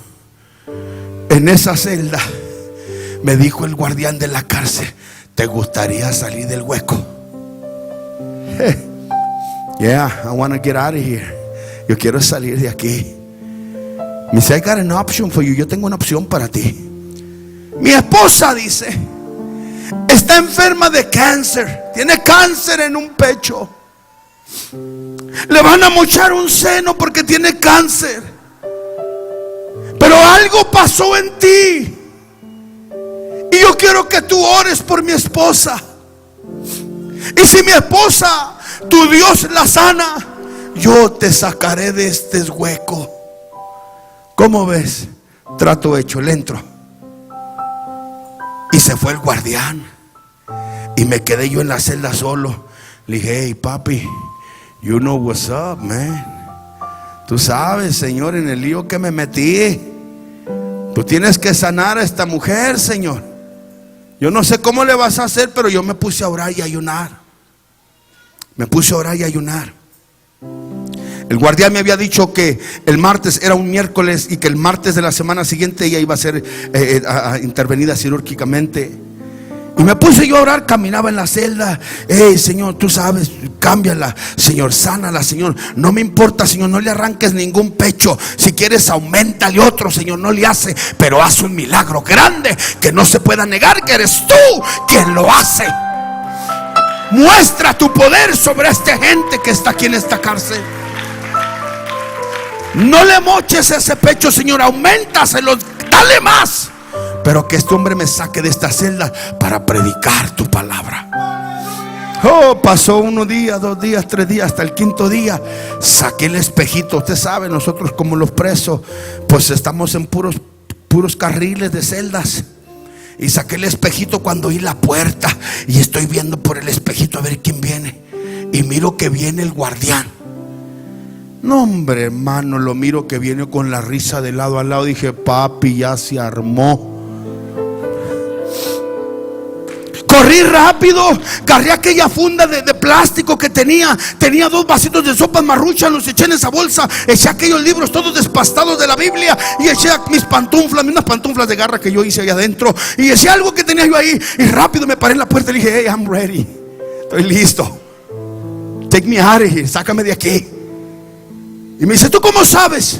En esa celda me dijo el guardián de la cárcel: ¿te gustaría salir del hueco? Yeah, I want to get out of here. Yo quiero salir de aquí. Me dice, I got an option for you. Yo tengo una opción para ti. Mi esposa, dice, está enferma de cáncer. Tiene cáncer en un pecho. Le van a mochar un seno porque tiene cáncer. Pero algo pasó en ti y yo quiero que tú ores por mi esposa. Y si mi esposa, tu Dios la sana, yo te sacaré de este hueco. ¿Cómo ves? Trato hecho, le entro. Y se fue el guardián y me quedé yo en la celda solo. Le dije, hey papi, you know what's up, man. Tú sabes, Señor, en el lío que me metí. Tú tienes que sanar a esta mujer, Señor. Yo no sé cómo le vas a hacer, pero yo me puse a orar y a ayunar. Me puse a orar y a ayunar. El guardián me había dicho que el martes era un miércoles y que el martes de la semana siguiente ella iba a ser intervenida quirúrgicamente. Y me puse yo a orar, caminaba en la celda. Hey, Señor, tú sabes, cámbiala, Señor, sánala, Señor. No me importa, Señor, no le arranques ningún pecho. Si quieres, auméntale otro, Señor, no le hace. Pero haz un milagro grande que no se pueda negar que eres tú quien lo hace. Muestra tu poder sobre esta gente que está aquí en esta cárcel. No le moches ese pecho, Señor, auméntaselo, dale más. Pero que este hombre me saque de esta celda para predicar tu palabra. Oh, pasó 1 día, 2 días, 3 días, hasta el 5.º día. Saqué el espejito. Usted sabe, nosotros como los presos, pues estamos en puros carriles de celdas. Y saqué el espejito cuando oí la puerta. Y estoy viendo por el espejito a ver quién viene. Y miro que viene el guardián. No, hombre, hermano, lo miro que viene con la risa de lado a lado. Dije, papi, ya se armó. Corrí rápido, agarré aquella funda de plástico que tenía 2 vasitos de sopa Maruchan, los eché en esa bolsa, eché aquellos libros todos despastados de la Biblia y eché mis pantuflas, unas pantuflas de garra que yo hice allá adentro, y eché algo que tenía yo ahí y rápido me paré en la puerta y le dije, hey, I'm ready, estoy listo, take me out of here, sácame de aquí. Y me dice, ¿tú cómo sabes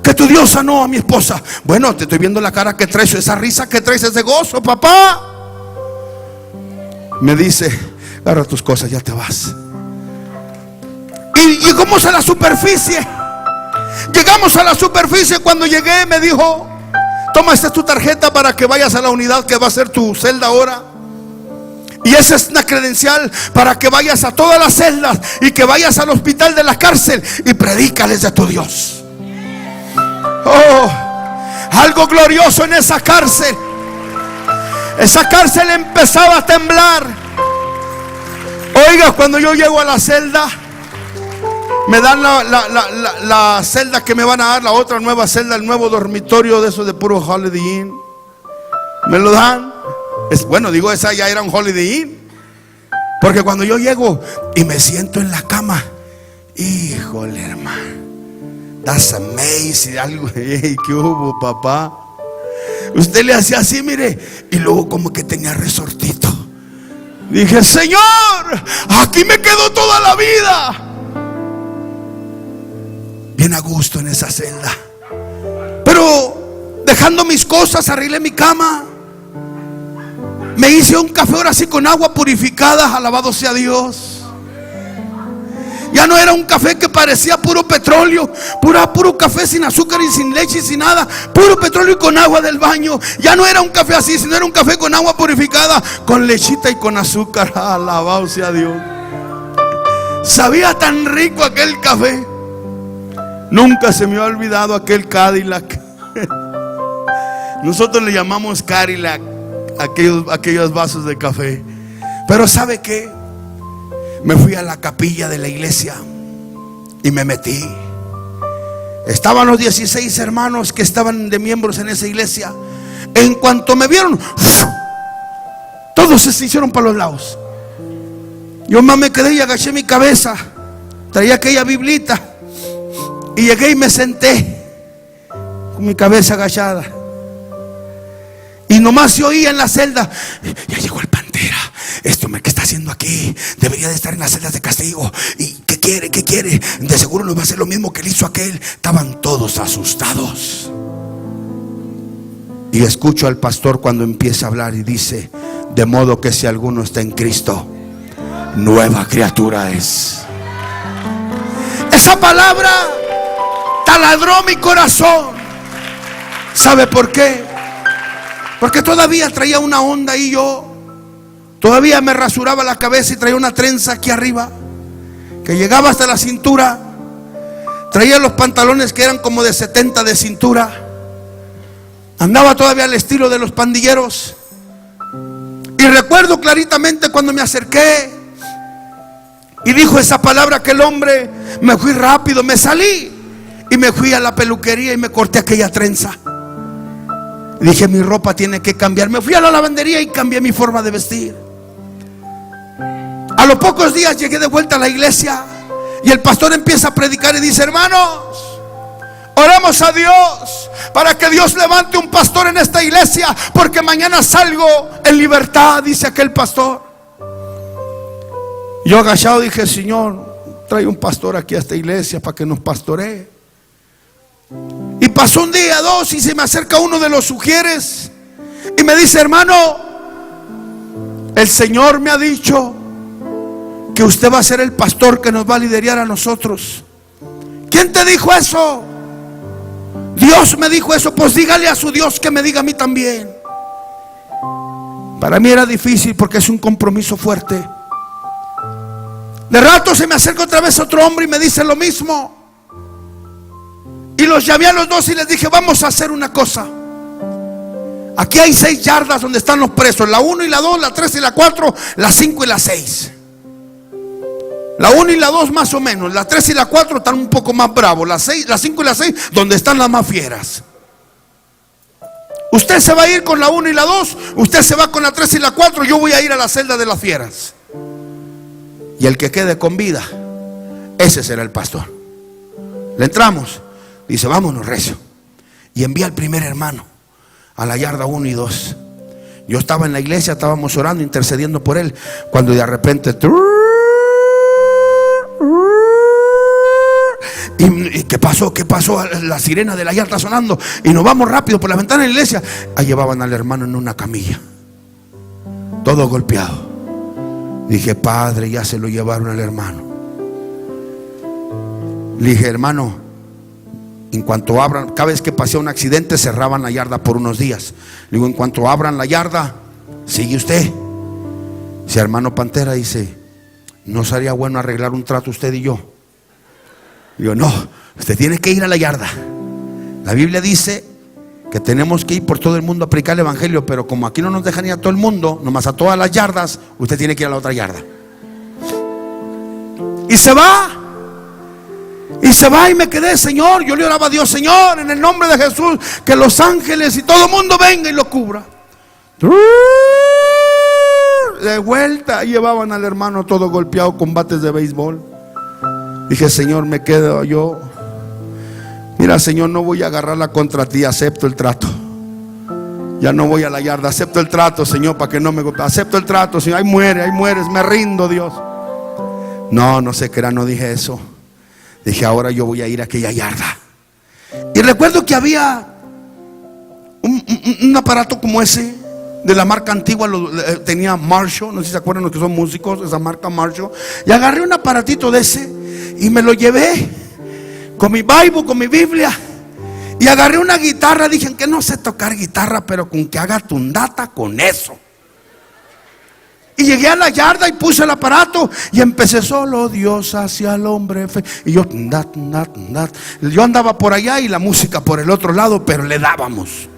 que tu Dios sanó a mi esposa? Bueno, te estoy viendo la cara que traes, esa risa que traes, ese gozo, papá. Me dice, agarra tus cosas, ya te vas. Y llegamos a la superficie. Llegamos a la superficie. Cuando llegué me dijo, toma, esta es tu tarjeta para que vayas a la unidad que va a ser tu celda ahora. Y esa es una credencial para que vayas a todas las celdas y que vayas al hospital de la cárcel y predícales de tu Dios. Oh, algo glorioso en esa cárcel. Esa cárcel empezaba a temblar. Oiga, cuando yo llego a la celda, me dan la celda que me van a dar, la otra nueva celda, el nuevo dormitorio de esos de puro Holiday Inn. Me lo dan. Bueno, digo, esa ya era un Holiday Inn. Porque cuando yo llego y me siento en la cama, híjole, hermano, that's amazing. Algo, hey, ¿qué hubo, papá? Usted le hacía así, mire, y luego como que tenía resortito. Dije, Señor, aquí me quedo toda la vida. bien a gusto en esa celda. Pero dejando mis cosas, arreglé mi cama, me hice un café ahora sí con agua purificada, alabado sea Dios. Ya no era un café que parecía puro petróleo, puro café sin azúcar y sin leche y sin nada, puro petróleo y con agua del baño. Ya no era un café así, sino era un café con agua purificada, con lechita y con azúcar. Alabado sea Dios. Sabía tan rico aquel café. Nunca se me ha olvidado aquel Cadillac. Nosotros le llamamos Cadillac aquellos vasos de café. Pero ¿sabe qué? Me fui a la capilla de la iglesia y me metí. Estaban los 16 hermanos que estaban de miembros en esa iglesia. En cuanto me vieron, todos se hicieron para los lados. Yo más me quedé y agaché mi cabeza. Traía aquella biblita y llegué y me senté con mi cabeza agachada. Y nomás se oía en la celda: ya llegó el Pantera. Este hombre, ¿qué está haciendo aquí? Debería de estar en las celdas de castigo. ¿Y qué quiere? ¿Qué quiere? De seguro nos va a hacer lo mismo que le hizo aquel. Estaban todos asustados. Y escucho al pastor cuando empieza a hablar y dice: de modo que si alguno está en Cristo, nueva criatura es. Esa palabra taladró mi corazón. ¿Sabe por qué? Porque todavía traía una onda y yo todavía me rasuraba la cabeza y traía una trenza aquí arriba que llegaba hasta la cintura. Traía los pantalones que eran como de 70 de cintura. Andaba todavía al estilo de los pandilleros. Y recuerdo claritamente cuando me acerqué y dijo esa palabra aquel hombre, me fui rápido, me salí y me fui a la peluquería y me corté aquella trenza. Dije: mi ropa tiene que cambiar. Me fui a la lavandería y cambié mi forma de vestir. A los pocos días llegué de vuelta a la iglesia y el pastor empieza a predicar y dice: hermanos, oramos a Dios para que Dios levante un pastor en esta iglesia, porque mañana salgo en libertad, dice aquel pastor. Yo agachado dije: Señor, trae un pastor aquí a esta iglesia para que nos pastoree. Y pasó un día, dos, y se me acerca uno de los sugieres y me dice: hermano, el Señor me ha dicho que usted va a ser el pastor que nos va a liderar a nosotros. ¿Quién te dijo eso? Dios me dijo eso. Pues dígale a su Dios que me diga a mí también. Para mí era difícil porque es un compromiso fuerte. De rato se me acerca otra vez otro hombre y me dice lo mismo. Y los llamé a los dos y les dije: vamos a hacer una cosa. Aquí hay 6 yardas donde están los presos: la 1 y la 2, la 3 y la 4, la 5 y la 6. La 1 y la 2 más o menos, la 3 y la 4 están un poco más bravos, la 5 y la 6 donde están las más fieras. Usted se va a ir con la 1 y la 2, usted se va con la 3 y la 4, yo voy a ir a la celda de las fieras. Y el que quede con vida, ese será el pastor. Le entramos. Dice: vámonos, recio. Y envía al primer hermano a la yarda 1 y 2. Yo estaba en la iglesia, estábamos orando, intercediendo por él, cuando de repente ¿y qué pasó? ¿Qué pasó? La sirena de la yarda sonando. Y nos vamos rápido por la ventana de la iglesia. Ahí llevaban al hermano en una camilla, todo golpeado. Dije: Padre, ya se lo llevaron al hermano. Le dije: hermano, en cuanto abran, cada vez que pasé un accidente cerraban la yarda por unos días. Le digo: en cuanto abran la yarda, sigue usted. Si hermano Pantera dice: ¿no sería bueno arreglar un trato usted y yo? Digo: no, usted tiene que ir a la yarda. La Biblia dice que tenemos que ir por todo el mundo a predicar el evangelio, pero como aquí no nos dejan ir a todo el mundo, nomás a todas las yardas, usted tiene que ir a la otra yarda. Y se va. Y se va y me quedé, Señor. Yo le oraba a Dios: Señor, en el nombre de Jesús, que los ángeles y todo el mundo venga y lo cubra. De vuelta llevaban al hermano todo golpeado con bates de béisbol. Dije: Señor, me quedo yo. Mira, Señor, no voy a agarrarla contra ti, acepto el trato. Ya no voy a la yarda, acepto el trato, Señor, para que no me golpee. Acepto el trato, Señor. Ahí mueres, me rindo, Dios. No se crea, no dije eso. Dije, ahora yo voy a ir a aquella yarda. Y recuerdo que había un aparato como ese, de la marca antigua, tenía Marshall, no sé si se acuerdan los que son músicos, esa marca Marshall. Y agarré un aparatito de ese y me lo llevé con mi Bible, con mi Biblia. Y agarré una guitarra. Dije que no sé tocar guitarra, pero con que haga tundata, con eso. Y llegué a la yarda y puse el aparato y empecé: solo Dios hacia el hombre fe. Y yo yo andaba por allá y la música por el otro lado, pero le dábamos.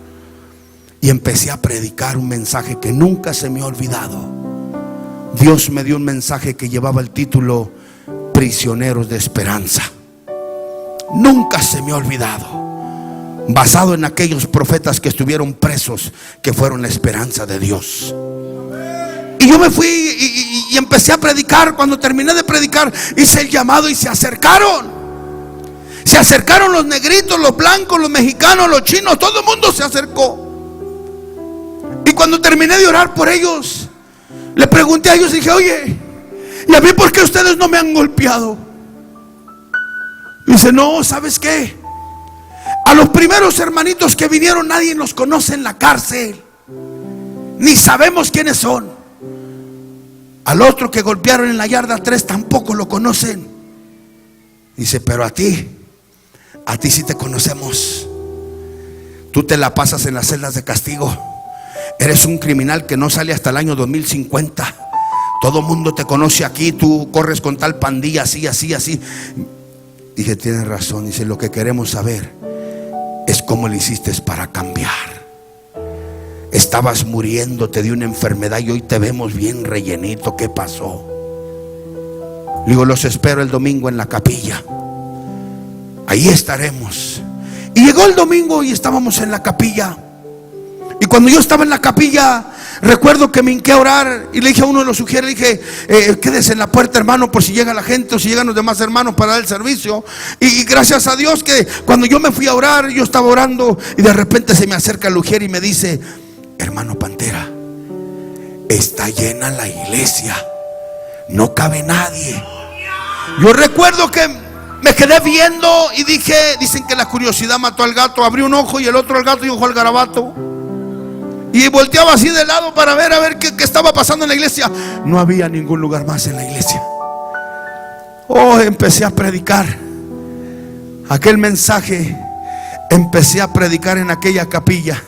Y empecé a predicar un mensaje que nunca se me ha olvidado. Dios me dio un mensaje que llevaba el título Prisioneros de Esperanza. Nunca se me ha olvidado, basado en aquellos profetas que estuvieron presos, que fueron la esperanza de Dios. Y yo me fui y empecé a predicar. Cuando terminé de predicar, hice el llamado y se acercaron. Se acercaron los negritos, los blancos, los mexicanos, los chinos. Todo el mundo se acercó. Y cuando terminé de orar por ellos, le pregunté a ellos y dije: oye, ¿y a mí por qué ustedes no me han golpeado? Y dice: no, ¿sabes qué? A los primeros hermanitos que vinieron nadie los conoce en la cárcel, ni sabemos quiénes son. Al otro que golpearon en la yarda 3 tampoco lo conocen. Dice: pero a ti sí te conocemos. Tú te la pasas en las celdas de castigo. Eres un criminal que no sale hasta el año 2050. Todo el mundo te conoce aquí. Tú corres con tal pandilla, así, así, así. Dije: tienes razón. Dice: lo que queremos saber es cómo le hiciste para cambiar. Estabas muriendo, te dio una enfermedad y hoy te vemos bien rellenito. ¿Qué pasó? Le digo: los espero el domingo en la capilla. Ahí estaremos. Y llegó el domingo y estábamos en la capilla. Y cuando yo estaba en la capilla, recuerdo que me hinqué a orar y le dije a uno de los sugieres, le dije: quédese en la puerta, hermano, por si llega la gente o si llegan los demás hermanos para dar el servicio. Y gracias a Dios que cuando yo me fui a orar, yo estaba orando y de repente se me acerca el ujier y me dice: hermano Pantera, está llena la iglesia, no cabe nadie. Yo recuerdo que me quedé viendo y dije: dicen que la curiosidad mató al gato. Abrí un ojo y el otro al gato y ojo al garabato. Y volteaba así de lado para ver qué estaba pasando en la iglesia. No había ningún lugar más en la iglesia. Oh, empecé a predicar aquel mensaje. Empecé a predicar en aquella capilla.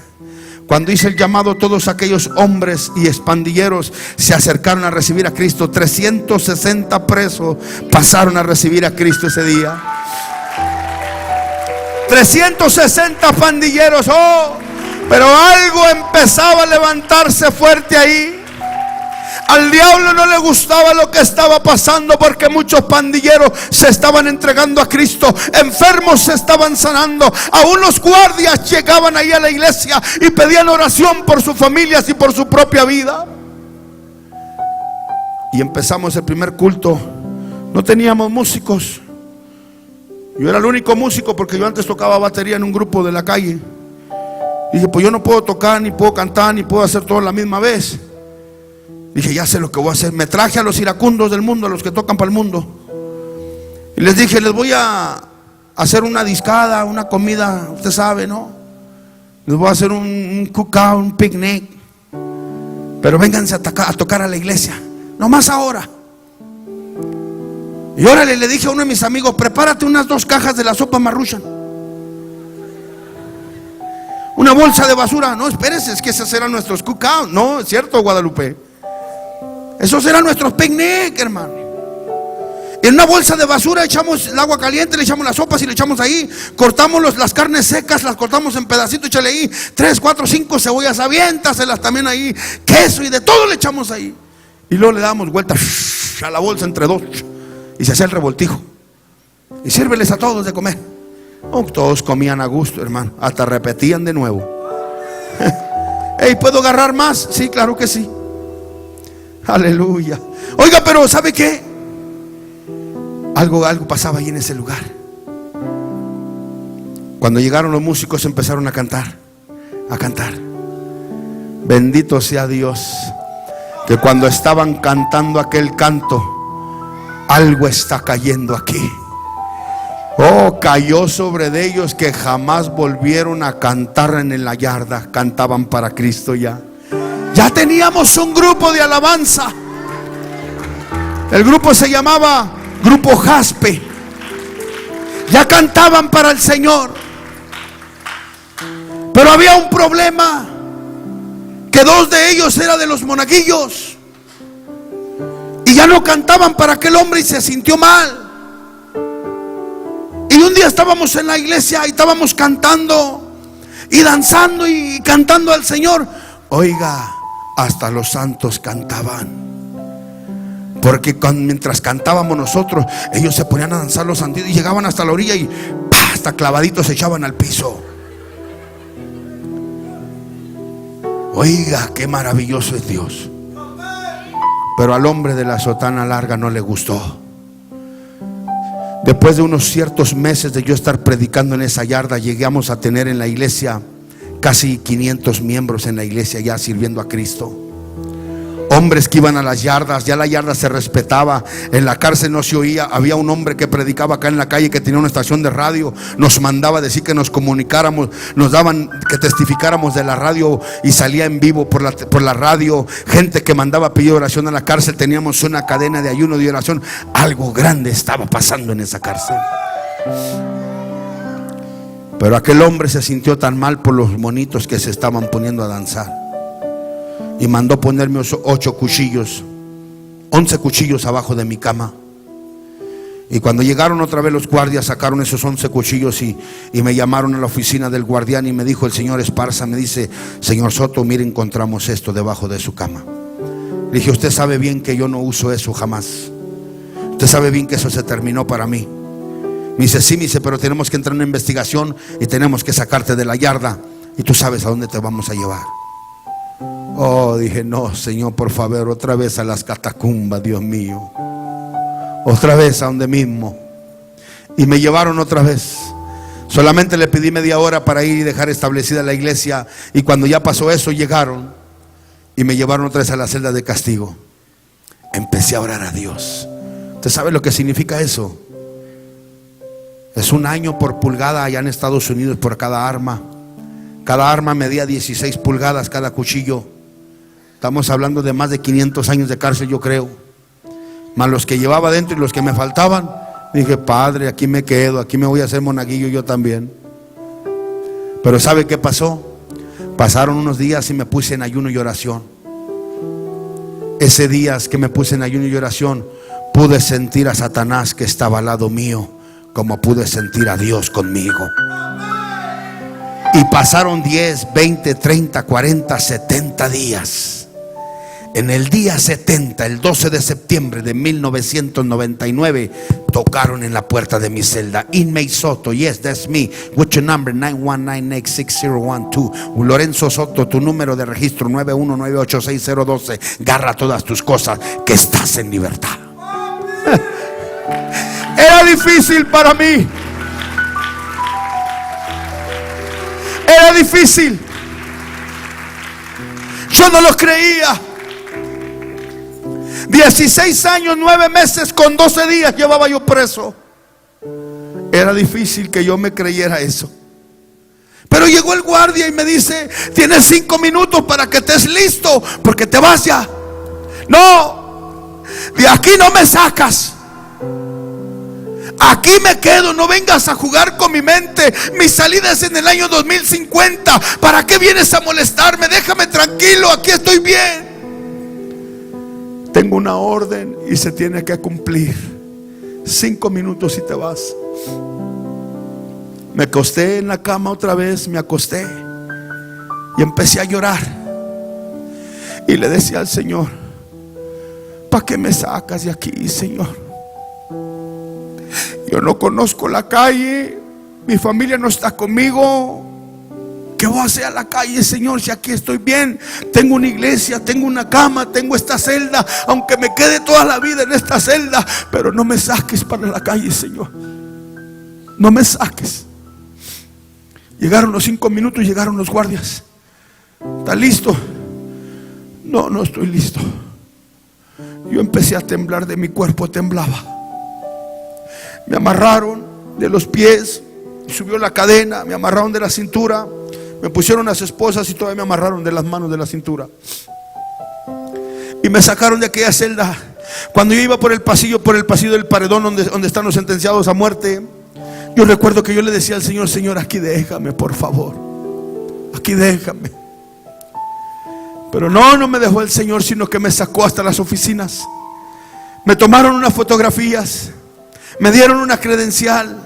Cuando hice el llamado, todos aquellos hombres y expandilleros se acercaron a recibir a Cristo. 360 presos pasaron a recibir a Cristo ese día. 360 pandilleros. Oh, pero algo empezaba a levantarse fuerte ahí. Al diablo no le gustaba lo que estaba pasando, porque muchos pandilleros se estaban entregando a Cristo, enfermos se estaban sanando, aún los guardias llegaban ahí a la iglesia y pedían oración por sus familias y por su propia vida. Y empezamos el primer culto. No teníamos músicos. Yo era el único músico, porque yo antes tocaba batería en un grupo de la calle. Y dije: pues yo no puedo tocar, ni puedo cantar, ni puedo hacer todo a la misma vez. Dije: ya sé lo que voy a hacer. Me traje a los iracundos del mundo, a los que tocan para el mundo, y les dije: les voy a hacer una discada, una comida, usted sabe, ¿no? Les voy a hacer un cookout, un picnic, pero vénganse a tocar a la iglesia, nomás ahora. Y órale, le dije a uno de mis amigos: prepárate unas 2 cajas de la sopa Maruchan, una bolsa de basura. No, espérese, es que esos eran nuestros cookouts. No, es cierto, Guadalupe. Esos eran nuestros picnic, hermano. En una bolsa de basura echamos el agua caliente, le echamos las sopas y le echamos ahí. Cortamos las carnes secas, las cortamos en pedacitos, échale ahí 3, 4, 5 cebollas, aviéntaselas también ahí, queso y de todo le echamos ahí. Y luego le damos vuelta a la bolsa entre 2 y se hacía el revoltijo. Y sírveles a todos de comer. Oh, todos comían a gusto, hermano. Hasta repetían de nuevo. Hey, ¿puedo agarrar más? Sí, claro que sí. Aleluya. Oiga, pero ¿sabe qué? Algo pasaba ahí en ese lugar. Cuando llegaron los músicos empezaron a cantar. Bendito sea Dios, que cuando estaban cantando aquel canto, algo está cayendo aquí. Oh, cayó sobre de ellos que jamás volvieron a cantar en la yarda. Cantaban para Cristo ya. Ya teníamos un grupo de alabanza. El grupo se llamaba Grupo Jaspe. Ya cantaban para el Señor. Pero había un problema, que 2 de ellos eran de los monaguillos y ya no cantaban para aquel hombre y se sintió mal. Y un día estábamos en la iglesia y estábamos cantando y danzando y cantando al Señor. Oiga, hasta los santos cantaban, porque mientras cantábamos nosotros, ellos se ponían a danzar los santitos y llegaban hasta la orilla y ¡pah!, hasta clavaditos se echaban al piso. Oiga, qué maravilloso es Dios. Pero al hombre de la sotana larga no le gustó. Después de unos ciertos meses de yo estar predicando en esa yarda, llegamos a tener en la iglesia casi 500 miembros en la iglesia ya sirviendo a Cristo. Hombres que iban a las yardas, ya la yarda se respetaba. En la cárcel no se oía. Había un hombre que predicaba acá en la calle, que tenía una estación de radio. Nos mandaba decir que nos comunicáramos, nos daban que testificáramos de la radio y salía en vivo por la radio. Gente que mandaba pedir oración a la cárcel. Teníamos una cadena de ayuno y oración. Algo grande estaba pasando en esa cárcel. Pero aquel hombre se sintió tan mal por los monitos que se estaban poniendo a danzar, y mandó ponerme 8 cuchillos, 11 cuchillos abajo de mi cama. Y cuando llegaron otra vez los guardias, sacaron esos 11 cuchillos y me llamaron a la oficina del guardián. Y me dijo el señor Esparza, me dice: señor Soto, mire, encontramos esto debajo de su cama. Le dije: usted sabe bien que yo no uso eso jamás. Usted sabe bien que eso se terminó para mí. Me dice: sí, me dice, pero tenemos que entrar en una investigación y tenemos que sacarte de la yarda, y tú sabes a dónde te vamos a llevar. Oh, dije: no, Señor, por favor, otra vez a las catacumbas, Dios mío. Otra vez a donde mismo. Y me llevaron otra vez. Solamente le pedí media hora para ir y dejar establecida la iglesia. Y cuando ya pasó eso, llegaron y me llevaron otra vez a la celda de castigo. Empecé a orar a Dios. ¿Usted sabe lo que significa eso? Es 1 año por pulgada allá en Estados Unidos por cada arma. Cada arma medía 16 pulgadas cada cuchillo. Estamos hablando de más de 500 años de cárcel, yo creo. Más los que llevaba dentro y los que me faltaban. Dije: Padre, aquí me quedo, aquí me voy a hacer monaguillo yo también. Pero ¿sabe qué pasó? Pasaron unos días y me puse en ayuno y oración. Ese día que me puse en ayuno y oración, pude sentir a Satanás que estaba al lado mío, como pude sentir a Dios conmigo. Y pasaron 10, 20, 30, 40, 70 días. En el día 70, el 12 de septiembre de 1999, tocaron en la puerta de mi celda. Inmate Soto, yes, that's me. What's your number? 919860112. Lorenzo Soto, tu número de registro 919860012. Garra todas tus cosas, que estás en libertad. Era difícil para mí. Era difícil. Yo no lo creía. 16 años, 9 meses con 12 días llevaba yo preso. Era difícil que yo me creyera eso. Pero llegó el guardia y me dice: tienes 5 minutos para que estés listo, porque te vas ya. No, de aquí no me sacas. Aquí me quedo, no vengas a jugar con mi mente. Mi salida es en el año 2050. ¿Para qué vienes a molestarme? Déjame tranquilo, aquí estoy bien. Tengo una orden y se tiene que cumplir. 5 minutos y te vas. Me acosté en la cama otra vez, me acosté y empecé a llorar. Y le decía al Señor: ¿para qué me sacas de aquí, Señor? Yo no conozco la calle, mi familia no está conmigo. ¿Qué voy a hacer a la calle, Señor, si aquí estoy bien? Tengo una iglesia, tengo una cama, tengo esta celda, aunque me quede toda la vida en esta celda. Pero no me saques para la calle, Señor. No me saques. Llegaron los 5 minutos, llegaron los guardias. ¿Está listo? No, no estoy listo. Yo empecé a temblar de mi cuerpo, temblaba. Me amarraron de los pies, y subió la cadena, me amarraron de la cintura, me pusieron las esposas y todavía me amarraron de las manos de la cintura. Y me sacaron de aquella celda. Cuando yo iba por el pasillo del paredón donde están los sentenciados a muerte, yo recuerdo que yo le decía al Señor: Señor, aquí déjame, por favor, aquí déjame. Pero no me dejó el Señor, sino que me sacó hasta las oficinas. Me tomaron unas fotografías, me dieron una credencial,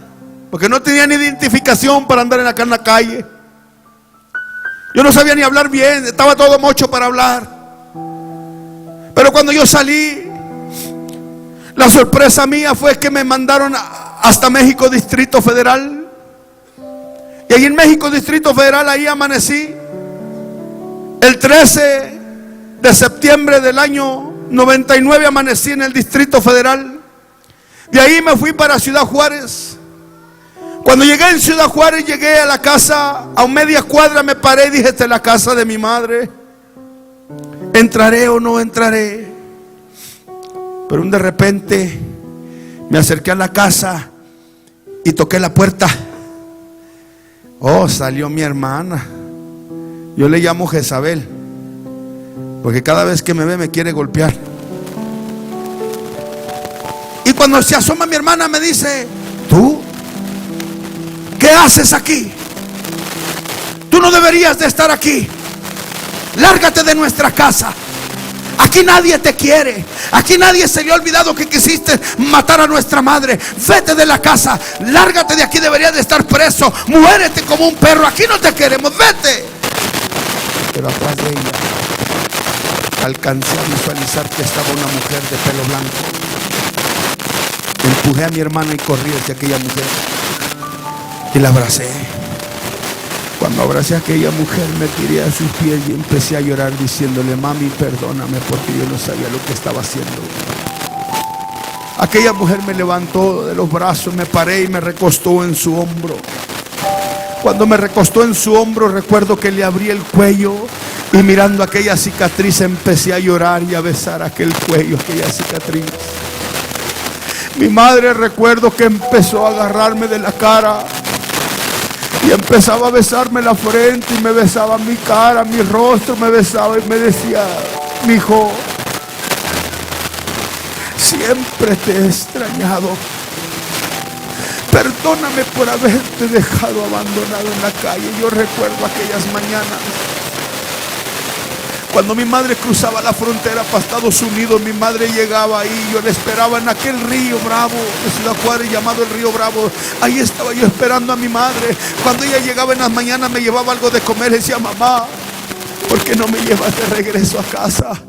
porque no tenía ni identificación para andar acá en la calle. Yo no sabía ni hablar bien, estaba todo mocho para hablar. Pero cuando yo salí, la sorpresa mía fue que me mandaron hasta México Distrito Federal. Y ahí en México Distrito Federal, ahí amanecí el 13 de septiembre del año 99. Amanecí en el Distrito Federal. De ahí me fui para Ciudad Juárez. Cuando llegué en Ciudad Juárez, llegué a la casa, a media cuadra me paré y dije: esta es la casa de mi madre. ¿Entraré o no entraré? Pero de repente me acerqué a la casa y toqué la puerta. Oh, salió mi hermana. Yo le llamo Jezabel, porque cada vez que me ve me quiere golpear. Y cuando se asoma mi hermana me dice: ¿tú qué haces aquí? Tú no deberías de estar aquí. Lárgate de nuestra casa. Aquí nadie te quiere. Aquí nadie se le ha olvidado que quisiste matar a nuestra madre. Vete de la casa. Lárgate de aquí. Deberías de estar preso. Muérete como un perro. Aquí no te queremos. Vete. Pero atrás de ella alcancé a visualizar que estaba una mujer de pelo blanco. Empujé a mi hermana y corrí hacia aquella mujer y la abracé. Cuando abracé a aquella mujer, me tiré a sus pies y empecé a llorar diciéndole: mami, perdóname, porque yo no sabía lo que estaba haciendo. Aquella mujer me levantó de los brazos, me paré y me recostó en su hombro. Cuando me recostó en su hombro, recuerdo que le abrí el cuello y mirando aquella cicatriz empecé a llorar y a besar aquel cuello, aquella cicatriz. Mi madre, recuerdo que empezó a agarrarme de la cara y empezaba a besarme la frente y me besaba mi cara, mi rostro, me besaba y me decía: mi hijo, siempre te he extrañado. Perdóname por haberte dejado abandonado en la calle. Yo recuerdo aquellas mañanas cuando mi madre cruzaba la frontera para Estados Unidos. Mi madre llegaba ahí, yo la esperaba en aquel río Bravo de Ciudad Juárez, llamado el río Bravo. Ahí estaba yo esperando a mi madre. Cuando ella llegaba en las mañanas, me llevaba algo de comer. Le decía: mamá, ¿por qué no me llevas de regreso a casa?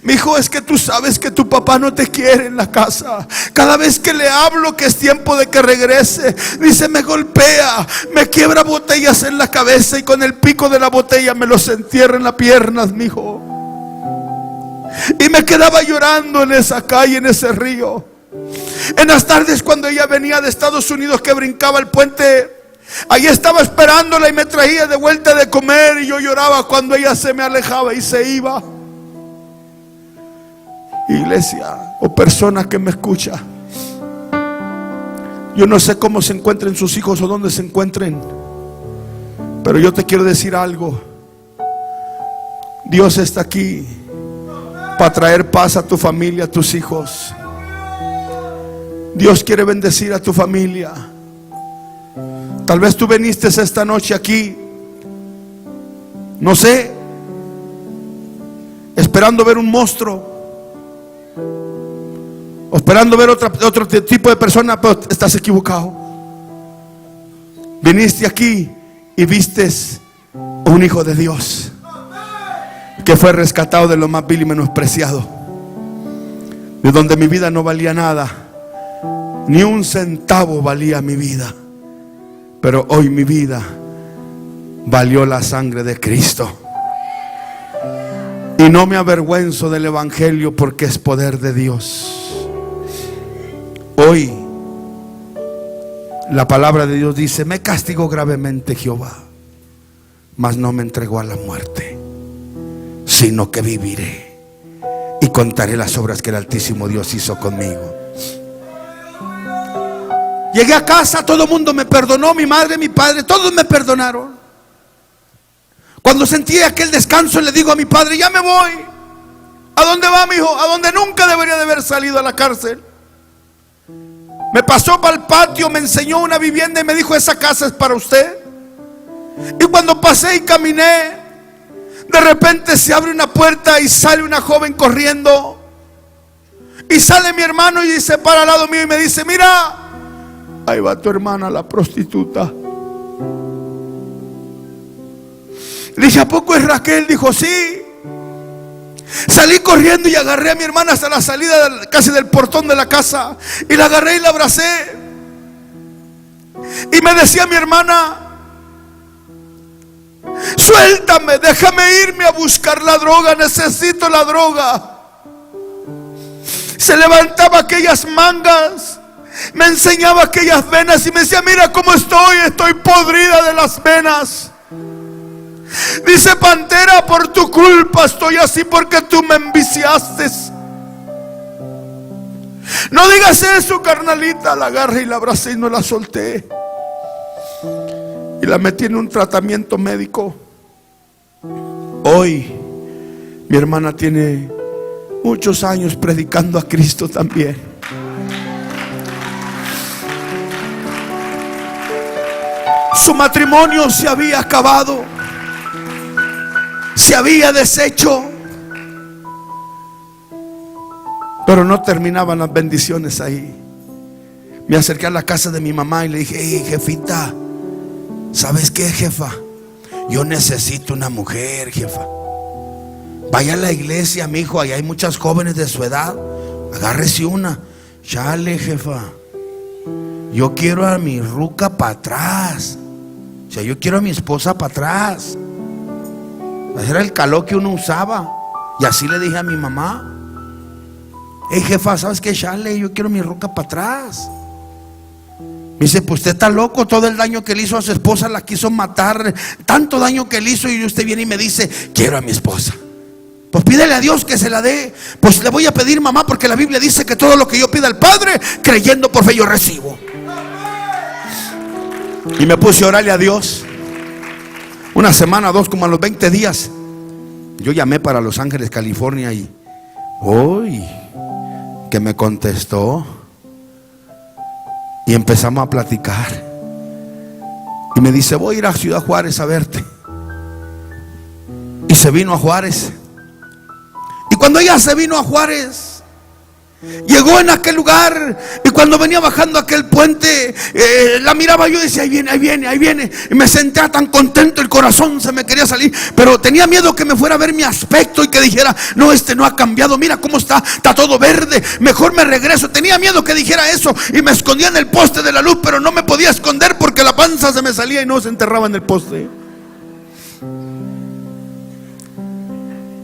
Mi hijo, es que tú sabes que tu papá no te quiere en la casa. Cada vez que le hablo que es tiempo de que regrese, dice, me golpea, me quiebra botellas en la cabeza y con el pico de la botella me los entierra en las piernas, mi hijo. Y me quedaba llorando en esa calle, en ese río. En las tardes cuando ella venía de Estados Unidos, que brincaba el puente, ahí estaba esperándola y me traía de vuelta de comer. Y yo lloraba cuando ella se me alejaba y se iba. Iglesia o persona que me escucha, yo no sé cómo se encuentren sus hijos o dónde se encuentren, pero yo te quiero decir algo. Dios está aquí para traer paz a tu familia, a tus hijos. Dios quiere bendecir a tu familia. Tal vez tú viniste esta noche aquí, no sé, esperando ver un monstruo, o esperando ver otro tipo de persona, pero estás equivocado. Viniste aquí y vistes un hijo de Dios que fue rescatado de lo más vil y menospreciado, de donde mi vida no valía nada, ni un centavo valía mi vida, pero hoy mi vida valió la sangre de Cristo. Y no me avergüenzo del evangelio, porque es poder de Dios. Hoy la palabra de Dios dice: me castigó gravemente Jehová, mas no me entregó a la muerte, sino que viviré y contaré las obras que el Altísimo Dios hizo conmigo. Llegué a casa, todo el mundo me perdonó, mi madre, mi padre, todos me perdonaron. Cuando sentí aquel descanso, le digo a mi padre: ya me voy. ¿A dónde va, mi hijo? A donde nunca debería de haber salido, a la cárcel. Me pasó para el patio, me enseñó una vivienda y me dijo: esa casa es para usted. Y cuando pasé y caminé, de repente se abre una puerta y sale una joven corriendo. Y sale mi hermano y se para al lado mío y me dice: mira, ahí va tu hermana, la prostituta. Le dije: ¿a poco es Raquel? Dijo: sí. Salí corriendo y agarré a mi hermana hasta la salida casi del portón de la casa, y la agarré y la abracé. Y me decía mi hermana: suéltame, déjame irme a buscar la droga, necesito la droga. Se levantaba aquellas mangas, me enseñaba aquellas venas y me decía: mira cómo estoy podrida de las venas. Dice: pantera, por tu culpa estoy así, porque tú me enviciaste. No digas eso, carnalita. La agarré y la abracé y no la solté, y la metí en un tratamiento médico. Hoy mi hermana tiene muchos años predicando a Cristo también. Su matrimonio se había acabado, se había deshecho, pero no terminaban las bendiciones ahí. Me acerqué a la casa de mi mamá y le dije: hey, jefita, ¿sabes qué, jefa? Yo necesito una mujer, jefa. Vaya a la iglesia, mi hijo, allá hay muchas jóvenes de su edad, agárrese una. Chale, jefa, yo quiero a mi ruca para atrás. O sea, yo quiero a mi esposa para atrás. Ese era el calor que uno usaba. Y así le dije a mi mamá: hey, jefa, ¿sabes qué? Chale, yo quiero mi ruca para atrás. Me dice: pues usted está loco, todo el daño que le hizo a su esposa, la quiso matar, tanto daño que le hizo, y usted viene y me dice: quiero a mi esposa. Pues pídele a Dios que se la dé. Pues le voy a pedir, mamá, porque la Biblia dice que todo lo que yo pida al Padre, creyendo por fe, yo recibo. Y me puse a orarle a Dios. Una semana, dos, como a los 20 días, yo llamé para Los Ángeles, California, y uy, que me contestó. Y empezamos a platicar. Y me dice: voy a ir a Ciudad Juárez a verte. Y se vino a Juárez. Y cuando ella se vino a Juárez, llegó en aquel lugar, y cuando venía bajando aquel puente, la miraba yo y decía: ahí viene, ahí viene, ahí viene. Y me sentía tan contento, el corazón se me quería salir, pero tenía miedo que me fuera a ver mi aspecto y que dijera: no, este no ha cambiado, mira cómo está todo verde, mejor me regreso. Tenía miedo que dijera eso, y me escondía en el poste de la luz, pero no me podía esconder porque la panza se me salía y no se enterraba en el poste.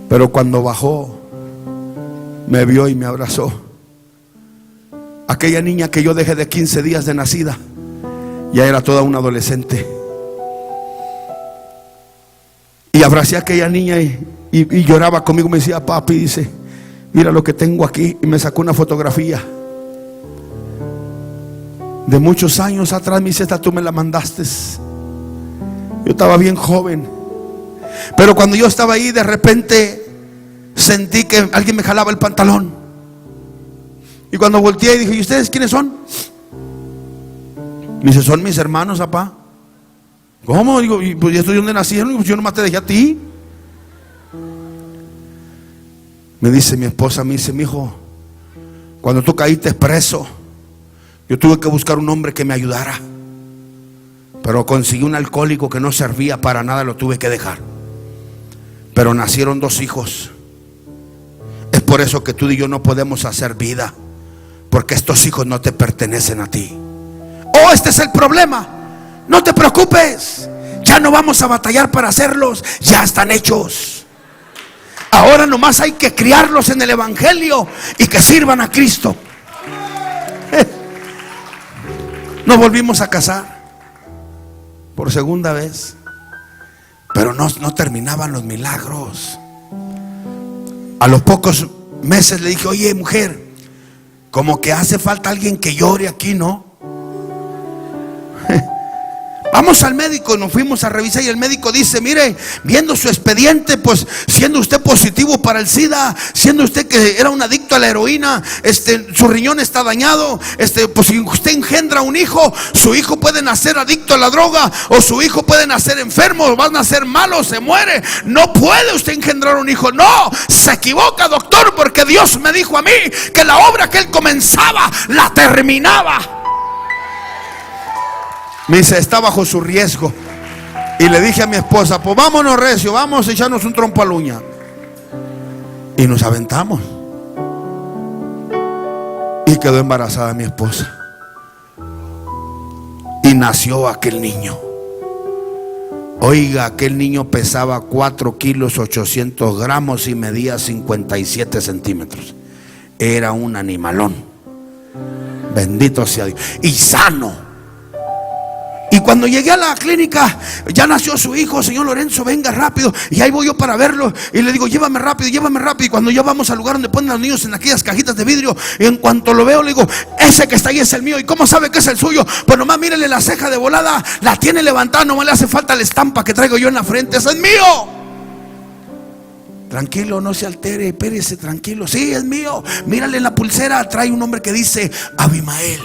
Pero cuando bajó, me vio y me abrazó. Aquella niña que yo dejé de 15 días de nacida, ya era toda una adolescente. Y abracé a aquella niña y lloraba conmigo. Me decía: papi, dice, mira lo que tengo aquí. Y me sacó una fotografía de muchos años atrás. Me dice: esta tú me la mandaste. Yo estaba bien joven, pero cuando yo estaba ahí, de repente sentí que alguien me jalaba el pantalón. Y cuando volteé y dije: ¿y ustedes quiénes son? Me dice: son mis hermanos, papá. ¿Cómo? Digo: ¿y pues esto de dónde nacieron? Digo: yo nomás te dejé a ti. Me dice mi esposa, me dice: mi hijo, cuando tú caíste preso, yo tuve que buscar un hombre que me ayudara, pero conseguí un alcohólico que no servía para nada, lo tuve que dejar. Pero nacieron 2 hijos. Es por eso que tú y yo no podemos hacer vida, porque estos hijos no te pertenecen a ti. Oh, este es el problema. No te preocupes, ya no vamos a batallar para hacerlos, ya están hechos. Ahora nomás hay que criarlos en el evangelio y que sirvan a Cristo. Nos volvimos a casar por segunda vez, pero no terminaban los milagros. A los pocos meses le dije: oye, mujer, como que hace falta alguien que llore aquí, ¿no? vamos al médico. Y nos fuimos a revisar y el médico dice: mire, viendo su expediente, pues siendo usted positivo para el SIDA, siendo usted que era un adicto a la heroína, su riñón está dañado, pues si usted engendra un hijo, su hijo puede nacer adicto a la droga, o su hijo puede nacer enfermo, o va a nacer malo, se muere. No puede usted engendrar un hijo. No, se equivoca, doctor, porque Dios me dijo a mí que la obra que él comenzaba la terminaba. Me dice: está bajo su riesgo. Y le dije a mi esposa: pues vámonos recio, vamos a echarnos un trompo a la uña. Y nos aventamos. Y quedó embarazada mi esposa. Y nació aquel niño. Oiga, aquel niño pesaba 4 kilos 800 gramos y medía 57 centímetros. Era un animalón. Bendito sea Dios. Y sano. Y cuando llegué a la clínica, ya nació su hijo. Señor Lorenzo, venga rápido. Y ahí voy yo para verlo. Y le digo: llévame rápido, llévame rápido. Y cuando ya vamos al lugar donde ponen a los niños, en aquellas cajitas de vidrio, y en cuanto lo veo, le digo: ese que está ahí es el mío. ¿Y cómo sabe que es el suyo? Pues nomás mírele la ceja de volada, la tiene levantada, nomás le hace falta la estampa que traigo yo en la frente. ¡Ese es mío! Tranquilo, no se altere, espérese, tranquilo. Sí, es mío. Mírale la pulsera, trae un nombre que dice Abimael.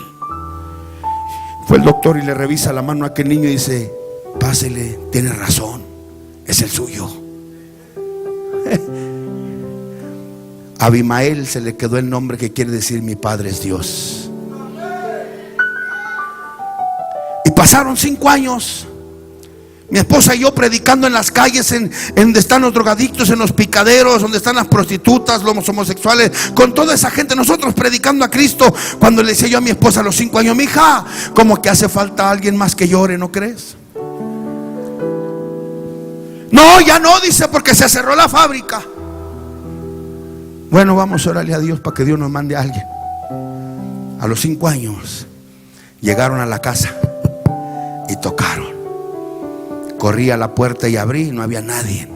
Fue el doctor y le revisa la mano a aquel niño y dice: pásele, tiene razón, es el suyo. Abimael se le quedó el nombre que quiere decir: mi padre es Dios. Y pasaron 5 años. Mi esposa y yo predicando en las calles, en donde están los drogadictos, en los picaderos, donde están las prostitutas, los homosexuales, con toda esa gente, nosotros predicando a Cristo. Cuando le decía yo a mi esposa a los 5 años: mija, como que hace falta alguien más que llore, ¿no crees? No, ya no, dice, porque se cerró la fábrica. Bueno, vamos a orarle a Dios para que Dios nos mande a alguien. A los 5 años llegaron a la casa y tocaron. Corrí a la puerta y abrí, y no había nadie,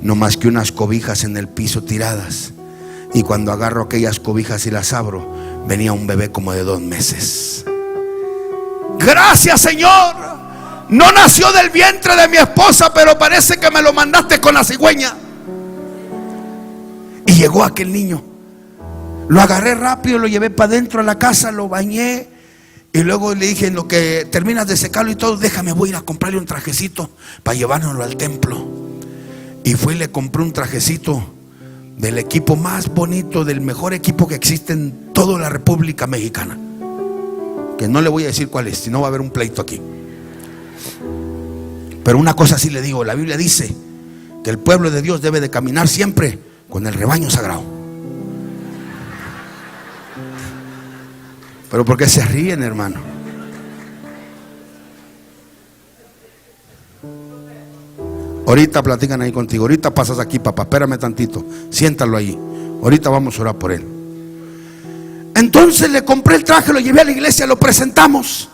no más que unas cobijas en el piso tiradas. Y cuando agarro aquellas cobijas y las abro, venía un bebé como de 2 meses. Gracias, Señor. No nació del vientre de mi esposa, pero parece que me lo mandaste con la cigüeña. Y llegó aquel niño. Lo agarré rápido, lo llevé para adentro a la casa, lo bañé. Y luego le dije: en lo que terminas de secarlo y todo, déjame, voy a ir a comprarle un trajecito para llevárnoslo al templo. Y fui y le compré un trajecito del equipo más bonito, del mejor equipo que existe en toda la República Mexicana, que no le voy a decir cuál es, si no va a haber un pleito aquí. Pero una cosa sí le digo: la Biblia dice que el pueblo de Dios debe de caminar siempre con el rebaño sagrado. Pero ¿por qué se ríen, hermano? Ahorita platican ahí contigo. Ahorita pasas aquí, papá. Espérame tantito. Siéntalo ahí. Ahorita vamos a orar por él. Entonces le compré el traje, lo llevé a la iglesia, lo presentamos.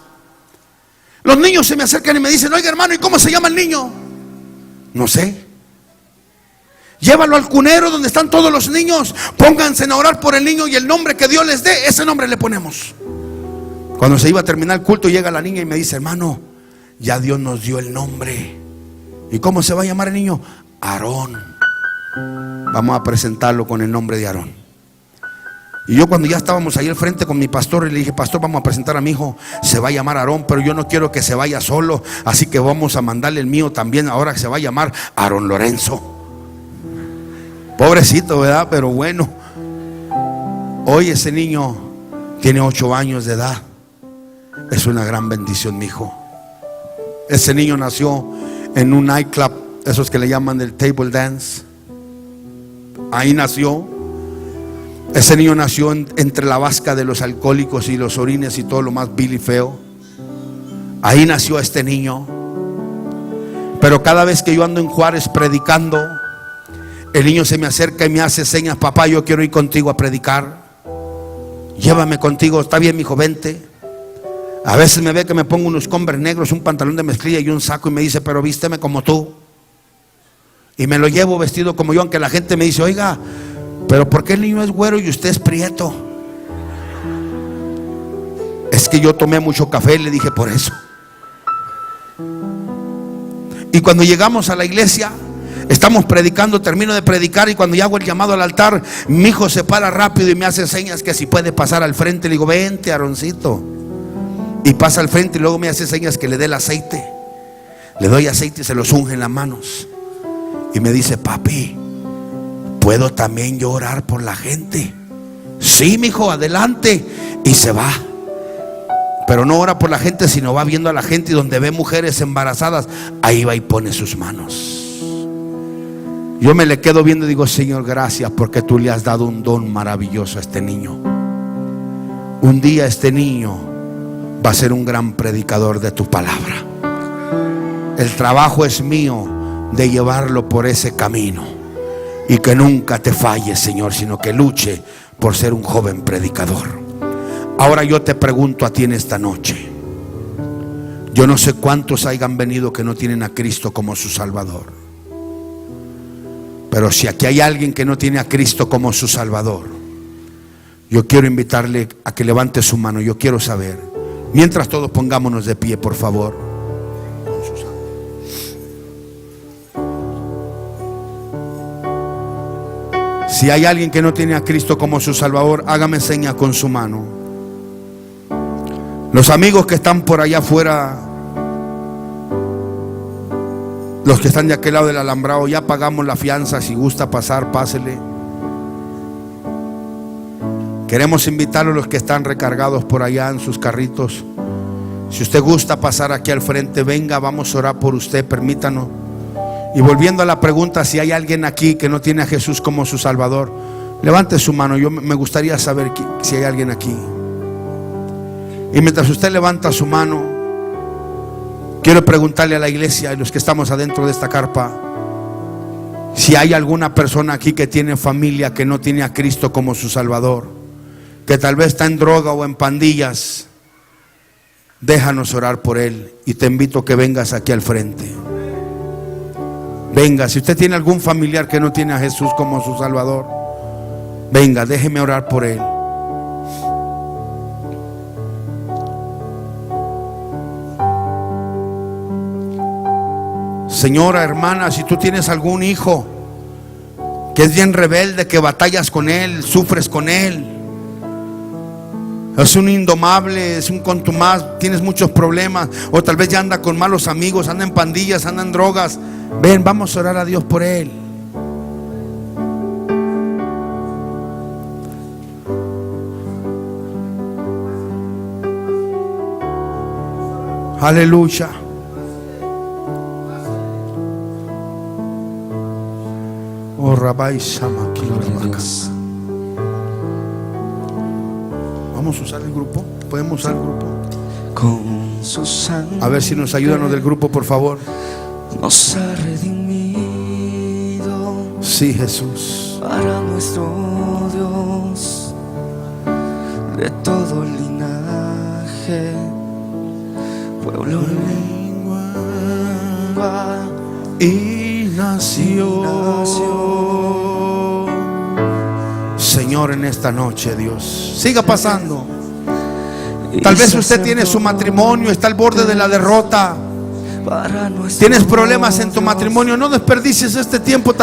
Los niños se me acercan y me dicen: oiga, hermano, ¿y cómo se llama el niño? No sé. Llévalo al cunero donde están todos los niños. Pónganse a orar por el niño y el nombre que Dios les dé, ese nombre le ponemos. Cuando se iba a terminar el culto, llega la niña y me dice: hermano, ya Dios nos dio el nombre. ¿Y cómo se va a llamar el niño? Aarón. Vamos a presentarlo con el nombre de Aarón. Y yo, cuando ya estábamos ahí al frente con mi pastor, le dije: pastor, vamos a presentar a mi hijo, se va a llamar Aarón, pero yo no quiero que se vaya solo, así que vamos a mandarle el mío también, ahora que se va a llamar Aarón Lorenzo. Pobrecito, ¿verdad? Pero bueno. Hoy ese niño tiene 8 años de edad. Es una gran bendición, mi hijo. Ese niño nació en un nightclub, esos que le llaman el table dance. Ahí nació. Ese niño nació entre la vasca de los alcohólicos y los orines y todo lo más vil y feo. Ahí nació este niño. Pero cada vez que yo ando en Juárez predicando, el niño se me acerca y me hace señas: papá, yo quiero ir contigo a predicar. Llévame contigo. Está bien, mijo, vente. A veces me ve que me pongo unos Converse negros, un pantalón de mezclilla y un saco, y me dice: pero vísteme como tú. Y me lo llevo vestido como yo, aunque la gente me dice: oiga, pero ¿por qué el niño es güero y usted es prieto? Es que yo tomé mucho café, le dije, por eso. Y cuando llegamos a la iglesia, estamos predicando, termino de predicar, y cuando ya hago el llamado al altar, mi hijo se para rápido y me hace señas que si puede pasar al frente. Le digo, vente, Aaroncito. Y pasa al frente y luego me hace señas que le dé el aceite. Le doy aceite y se los unge en las manos. Y me dice, papi, ¿puedo también yo orar por la gente? Sí, mijo, adelante. Y se va. Pero no ora por la gente, sino va viendo a la gente, y donde ve mujeres embarazadas, ahí va y pone sus manos. Yo me le quedo viendo y digo, Señor, gracias, porque tú le has dado un don maravilloso a este niño. Un día este niño va a ser un gran predicador de tu palabra. El trabajo es mío de llevarlo por ese camino, y que nunca te falle, Señor, sino que luche por ser un joven predicador. Ahora yo te pregunto a ti en esta noche. Yo no sé cuántos hayan venido que no tienen a Cristo como su Salvador. Pero si aquí hay alguien que no tiene a Cristo como su Salvador, yo quiero invitarle a que levante su mano. Yo quiero saber. Mientras todos pongámonos de pie, por favor. Si hay alguien que no tiene a Cristo como su Salvador, hágame seña con su mano. Los amigos que están por allá afuera, los que están de aquel lado del alambrado, ya pagamos la fianza. Si gusta pasar, pásele. Queremos invitarlos, los que están recargados por allá en sus carritos. Si usted gusta pasar aquí al frente, venga, vamos a orar por usted, permítanos. Y volviendo a la pregunta, si hay alguien aquí que no tiene a Jesús como su Salvador, levante su mano. Yo me gustaría saber si hay alguien aquí. Y mientras usted levanta su mano, quiero preguntarle a la iglesia y los que estamos adentro de esta carpa, si hay alguna persona aquí que tiene familia que no tiene a Cristo como su Salvador, que tal vez está en droga o en pandillas. Déjanos orar por él, y te invito a que vengas aquí al frente. Venga, si usted tiene algún familiar que no tiene a Jesús como su Salvador, venga, déjeme orar por él. Señora, hermana, si tú tienes algún hijo que es bien rebelde, que batallas con él, sufres con él, es un indomable, es un contumaz, tienes muchos problemas, o tal vez ya anda con malos amigos, anda en pandillas, anda en drogas, ven, vamos a orar a Dios por él. Aleluya. Oh, Rabbi Shama, vamos a usar el grupo. Podemos usar el grupo. Con su sangre, a ver si nos ayudan los del grupo, por favor. Nos ha redimido. Sí, Jesús. Para nuestro Dios, de todo linaje, pueblo, lengua Y nació. Señor, en esta noche, Dios, siga pasando. Tal vez usted tiene su matrimonio, está al borde de la derrota. Tienes problemas en tu matrimonio. No desperdicies este tiempo.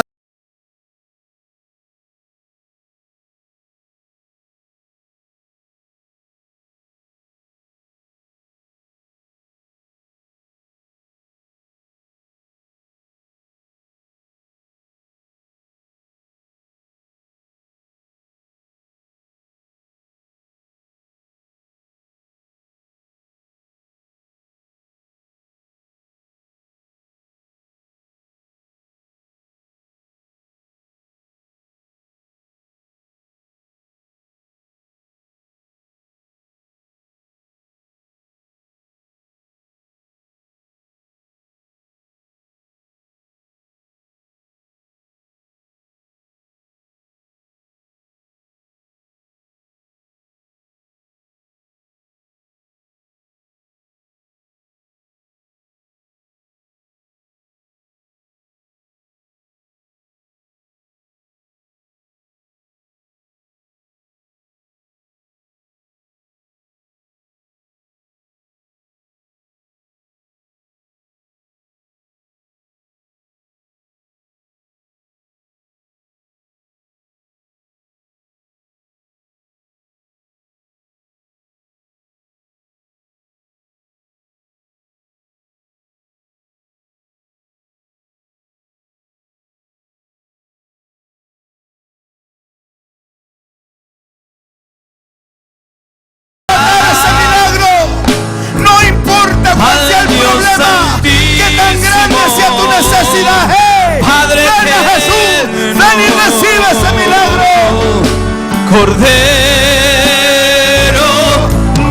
Cordero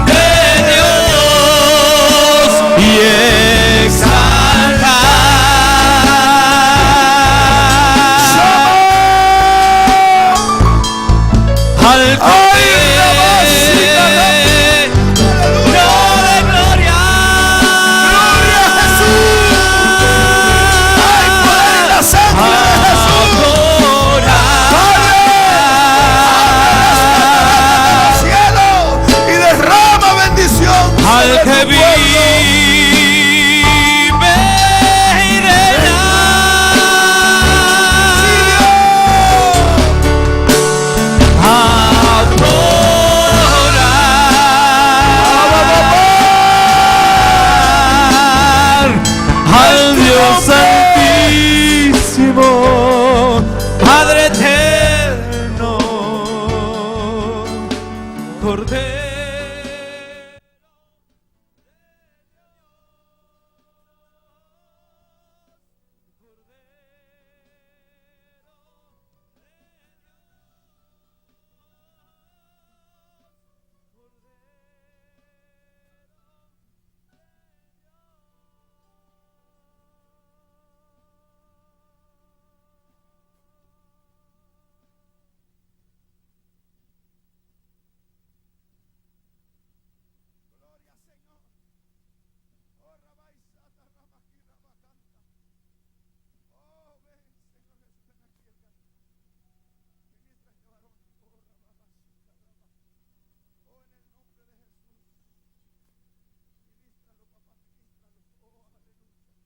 de Dios y exaltar al Cordero de gloria. Gloria a Jesús. Hay poder en la sangre de Jesús. Al que